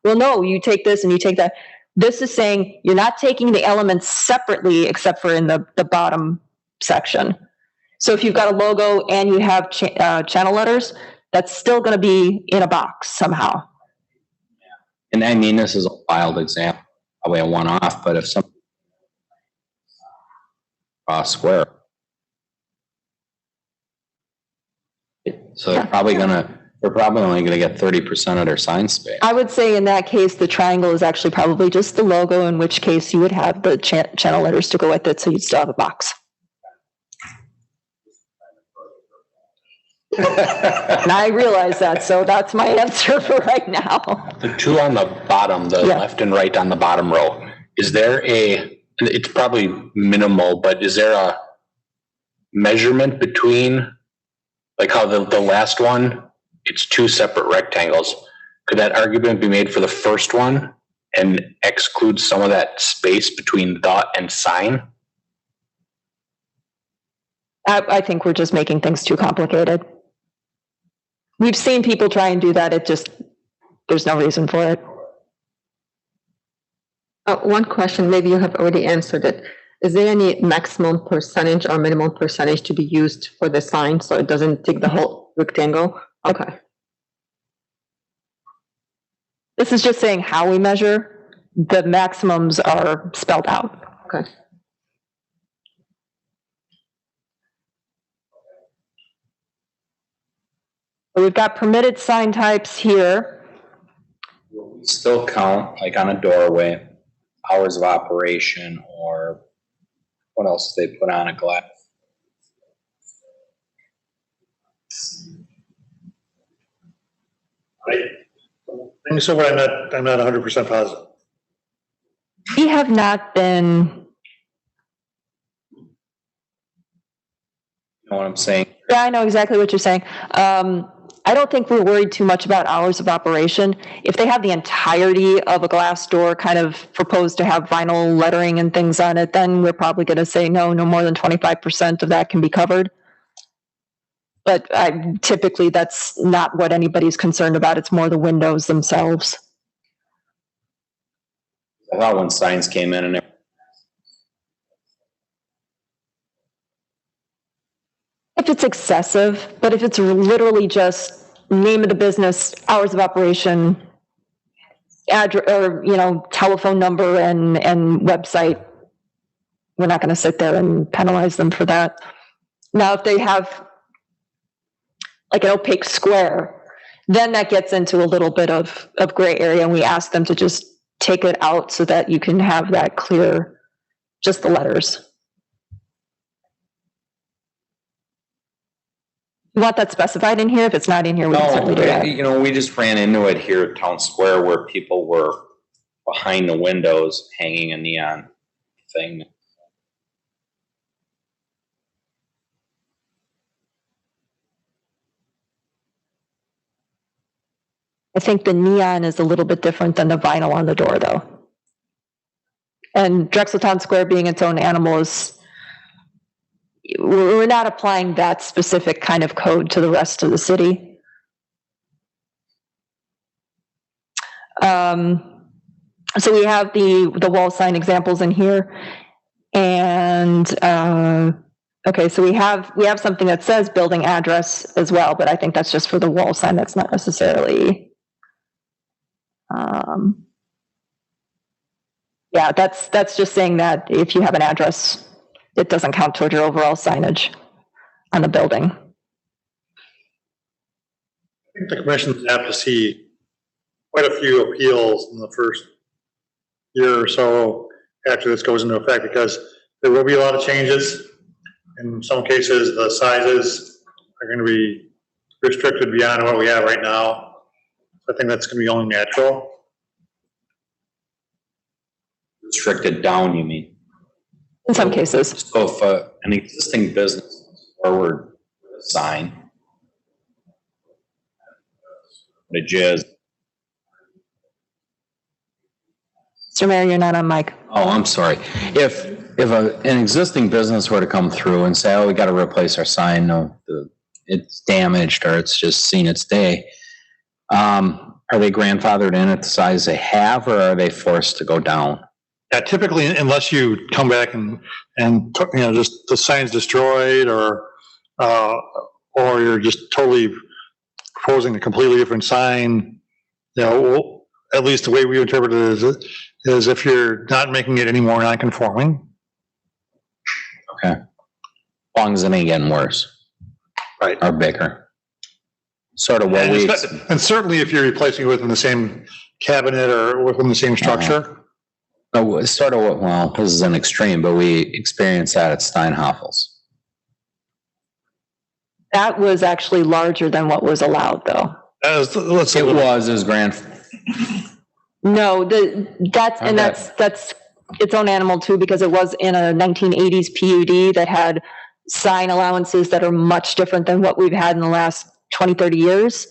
well, no, you take this and you take that. This is saying you're not taking the elements separately except for in the bottom section. So if you've got a logo and you have channel letters, that's still going to be in a box somehow. And I mean, this is a wild example, probably a one-off, but if some square. So they're probably only gonna get 30% of their sign space. I would say in that case, the triangle is actually probably just the logo, in which case you would have the channel letters to go with it, so you'd still have a box. And I realize that, so that's my answer for right now. The two on the bottom, the left and right on the bottom row, is there it's probably minimal, but is there a measurement between, like how the last one, it's two separate rectangles. Could that argument be made for the first one and exclude some of that space between dot and sign? I think we're just making things too complicated. We've seen people try and do that. There's no reason for it. One question, maybe you have already answered it. Is there any maximum percentage or minimum percentage to be used for the sign so it doesn't take the whole rectangle? Okay. This is just saying how we measure. The maximums are spelled out. Okay. So we've got permitted sign types here. We still count, like on a doorway, hours of operation, or what else do they put on a glass? So, but I'm not 100% positive. We have not been, You know what I'm saying? yeah, I know exactly what you're saying. I don't think we're worried too much about hours of operation. If they have the entirety of a glass door kind of proposed to have vinyl lettering and things on it, then we're probably going to say no more than 25% of that can be covered. But typically that's not what anybody's concerned about. It's more the windows themselves. I thought when signs came in and everything. If it's excessive, but if it's literally just name of the business, hours of operation, address, or, telephone number and website. We're not going to sit there and penalize them for that. Now, if they have like an opaque square, then that gets into a little bit of gray area, and we ask them to just take it out so that you can have that clear, just the letters. You want that specified in here? If it's not in here, we can certainly do that. We just ran into it here at Town Square where people were behind the windows hanging a neon thing. I think the neon is a little bit different than the vinyl on the door, though. And Drexel Town Square being its own animal is, we're not applying that specific kind of code to the rest of the city. So we have the wall sign examples in here, and okay, so we have something that says building address as well, but I think that's just for the wall sign. That's not necessarily. Yeah, that's just saying that if you have an address, it doesn't count toward your overall signage on the building. I think the commission's apt to see quite a few appeals in the first year or so after this goes into effect, because there will be a lot of changes. In some cases, the sizes are going to be restricted beyond what we have right now. I think that's going to be only natural. Restricted down, you mean? In some cases. So if an existing business forward sign, the jizz. Mr. Mayor, you're not on mic. Oh, I'm sorry. If an existing business were to come through and say, "Oh, we got to replace our sign. No, it's damaged or it's just seen its day," are they grandfathered in at the size they have, or are they forced to go down? Yeah, typically, unless you come back and just the sign's destroyed, or you're just totally proposing a completely different sign, at least the way we interpret it is if you're not making it any more non-conforming. Okay. As long as it ain't getting worse. Right. Or bigger. Sort of what and certainly if you're replacing it within the same cabinet or within the same structure. Sort of well, this is an extreme, but we experienced that at Steinhoffel's. That was actually larger than what was allowed, though. It was grand. No, that's its own animal too, because it was in a 1980s PUD that had sign allowances that are much different than what we've had in the last 20, 30 years,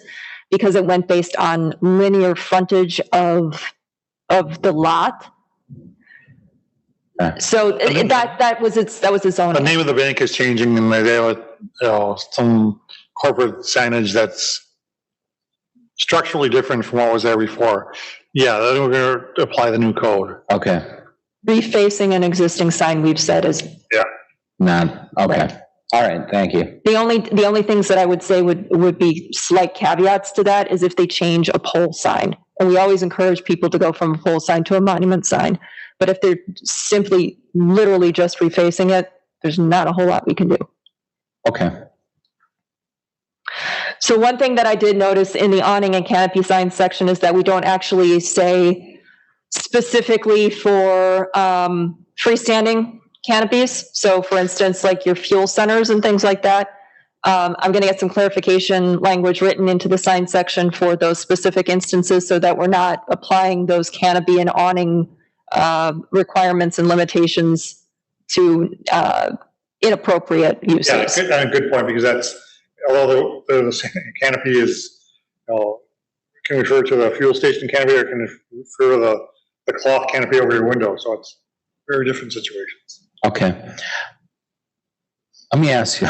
because it went based on linear frontage of the lot. So that was its own. The name of the bank is changing, and they have some corporate signage that's structurally different from what was there before. Yeah, then we're going to apply the new code. Okay. Refacing an existing sign, we've said is. Yeah. Not okay. Right. All right. Thank you. The only things that I would say would be slight caveats to that is if they change a pole sign, and we always encourage people to go from a pole sign to a monument sign. But if they're simply, literally just refacing it, there's not a whole lot we can do. Okay. So one thing that I did notice in the awning and canopy sign section is that we don't actually say specifically for freestanding canopies. So for instance, like your fuel centers and things like that. I'm going to get some clarification language written into the sign section for those specific instances so that we're not applying those canopy and awning requirements and limitations to inappropriate uses. Yeah, good point, because that's, although the canopy is, can refer to the fuel station canopy or can refer to the cloth canopy over your window. So it's very different situations. Okay. Let me ask you,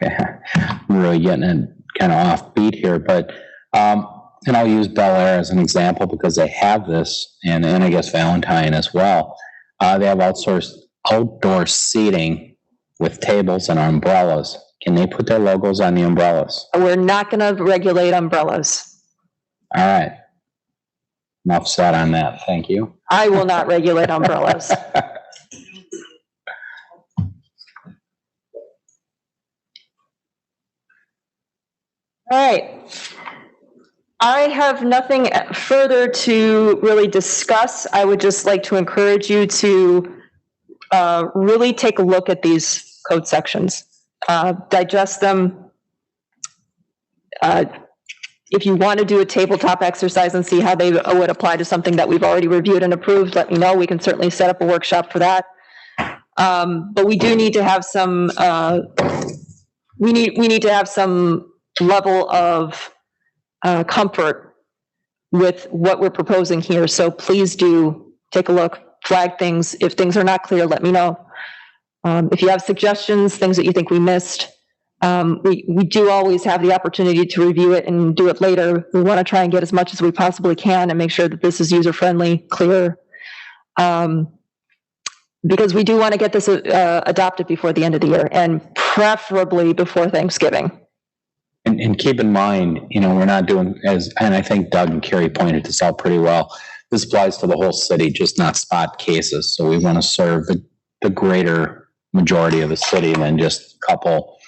okay, I'm really getting it kind of off beat here, but, and I'll use Bel Air as an example because they have this, and I guess Valentine as well. They have outdoor seating with tables and umbrellas. Can they put their logos on the umbrellas? We're not going to regulate umbrellas. All right. Enough said on that. Thank you. I will not regulate umbrellas. All right. I have nothing further to really discuss. I would just like to encourage you to really take a look at these code sections, digest them. If you want to do a tabletop exercise and see how they would apply to something that we've already reviewed and approved, let me know. We can certainly set up a workshop for that. But we do need to have some, we need to have some level of comfort with what we're proposing here. So please do take a look, flag things. If things are not clear, let me know. If you have suggestions, things that you think we missed, we do always have the opportunity to review it and do it later. We want to try and get as much as we possibly can and make sure that this is user-friendly, clear. Because we do want to get this adopted before the end of the year, and preferably before Thanksgiving. And keep in mind, we're not doing and I think Doug and Carrie pointed this out pretty well. This applies to the whole city, just not spot cases. So we want to serve the greater majority of the city than just a couple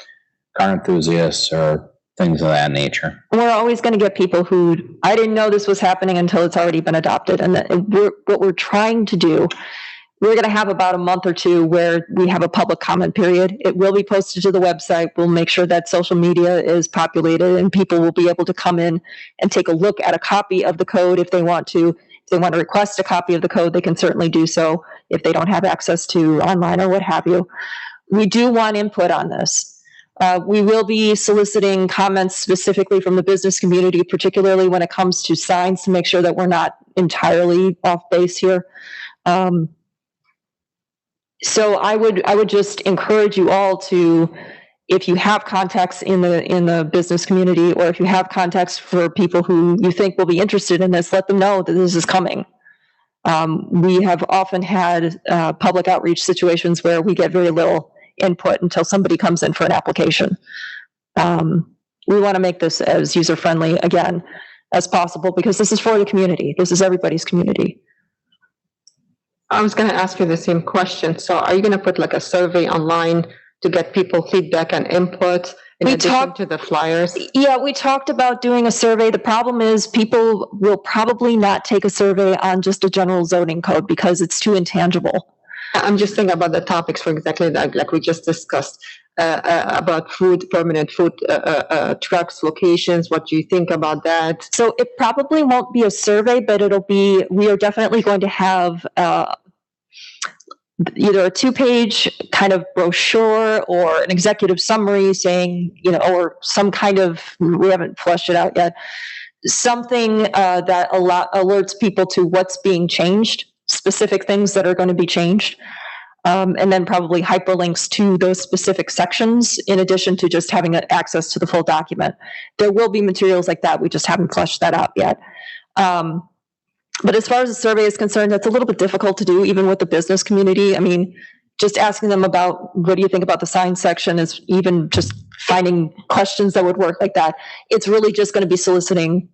car enthusiasts or things of that nature. We're always going to get people who, I didn't know this was happening until it's already been adopted. And what we're trying to do, we're going to have about a month or two where we have a public comment period. It will be posted to the website. We'll make sure that social media is populated and people will be able to come in and take a look at a copy of the code if they want to. If they want to request a copy of the code, they can certainly do so if they don't have access to online or what have you. We do want input on this. We will be soliciting comments specifically from the business community, particularly when it comes to signs, to make sure that we're not entirely off base here. So I would just encourage you all to, if you have contacts in the business community, or if you have contacts for people who you think will be interested in this, let them know that this is coming. We have often had public outreach situations where we get very little input until somebody comes in for an application. We want to make this as user-friendly, again, as possible, because this is for the community. This is everybody's community. I was going to ask you the same question. So are you going to put like a survey online to get people feedback and input in addition to the flyers? Yeah, we talked about doing a survey. The problem is people will probably not take a survey on just a general zoning code because it's too intangible. I'm just thinking about the topics for exactly that, like we just discussed, about food, permanent food trucks, locations. What do you think about that? So it probably won't be a survey, but we are definitely going to have either a 2-page kind of brochure or an executive summary saying, or some kind of, we haven't fleshed it out yet, something that alerts people to what's being changed, specific things that are going to be changed. And then probably hyperlinks to those specific sections, in addition to just having access to the full document. There will be materials like that. We just haven't fleshed that out yet. But as far as the survey is concerned, that's a little bit difficult to do, even with the business community. I mean, just asking them about what do you think about the sign section is even just finding questions that would work like that. It's really just going to be soliciting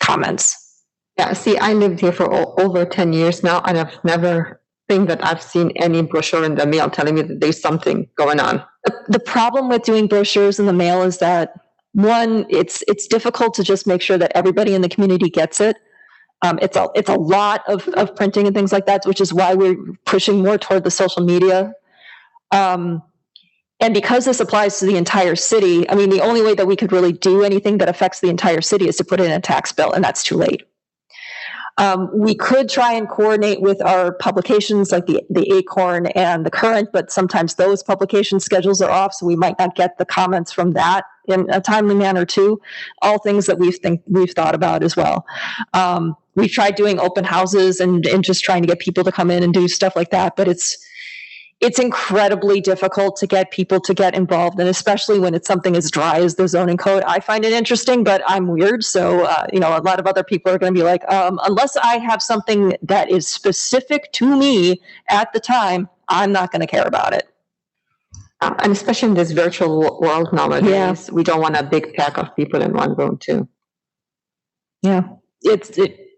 comments. Yeah, see, I lived here for over 10 years now, and I've never think that I've seen any brochure in the mail telling me that there's something going on. The problem with doing brochures in the mail is that, one, it's difficult to just make sure that everybody in the community gets it. It's a lot of printing and things like that, which is why we're pushing more toward the social media. And because this applies to the entire city, I mean, the only way that we could really do anything that affects the entire city is to put it in a tax bill, and that's too late. We could try and coordinate with our publications like the Acorn and the Current, but sometimes those publication schedules are off, so we might not get the comments from that in a timely manner too. All things that we've thought about as well. We've tried doing open houses and just trying to get people to come in and do stuff like that, but it's incredibly difficult to get people to get involved, and especially when it's something as dry as the zoning code. I find it interesting, but I'm weird, so a lot of other people are going to be like, unless I have something that is specific to me at the time, I'm not going to care about it. And especially in this virtual world nowadays, we don't want a big pack of people in one room too. Yeah,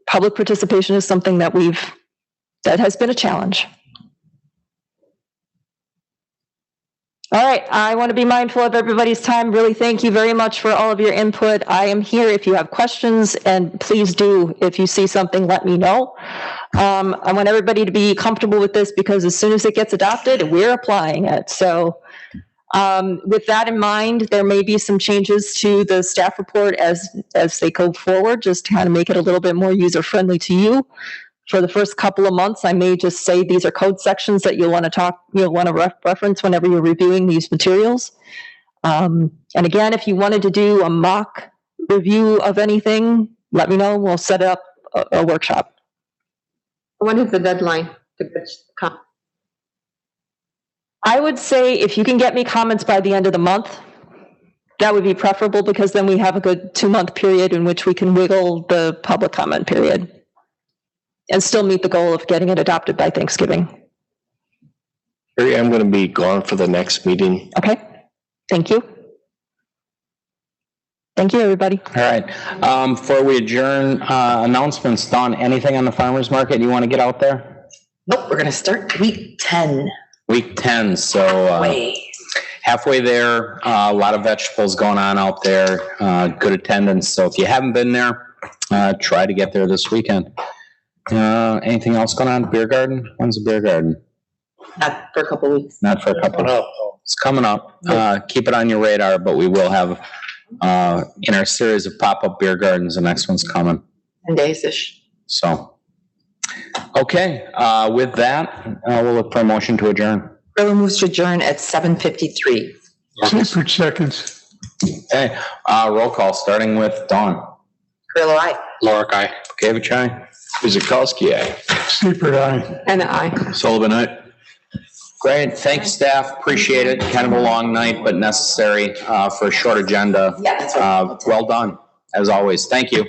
public participation is something that that has been a challenge. All right, I want to be mindful of everybody's time. Really, thank you very much for all of your input. I am here if you have questions, and please do, if you see something, let me know. I want everybody to be comfortable with this because as soon as it gets adopted, we're applying it. So with that in mind, there may be some changes to the staff report as they go forward, just to kind of make it a little bit more user-friendly to you. For the first couple of months, I may just say these are code sections that you'll want to reference whenever you're reviewing these materials. And again, if you wanted to do a mock review of anything, let me know. We'll set up a workshop. When is the deadline to come? I would say if you can get me comments by the end of the month, that would be preferable because then we have a good 2-month period in which we can wiggle the public comment period and still meet the goal of getting it adopted by Thanksgiving. I'm going to be gone for the next meeting. Okay, thank you. Thank you, everybody. All right. Before we adjourn, announcements. Dawn, anything on the farmer's market you want to get out there? Nope, we're gonna start week 10. Week 10, so halfway there. A lot of vegetables going on out there. Good attendance. So if you haven't been there, try to get there this weekend. Anything else going on? Beer garden? When's the beer garden? Not for a couple weeks. Not for a couple. It's coming up. Keep it on your radar, but we will have in our series of pop-up beer gardens, the next one's coming. 10 days-ish. So, okay. With that, we'll look for a motion to adjourn. Grillo moves to adjourn at 7:53. Separate seconds. Okay. Roll call, starting with Dawn. Grillo, aye. Laura, aye. Gavich, aye. Kuzikowski, aye. Separate aye. And I. Sullivan, aye. Great. Thanks, staff. Appreciate it. Kind of a long night, but necessary for a short agenda. Yeah, that's right. Well done, as always. Thank you.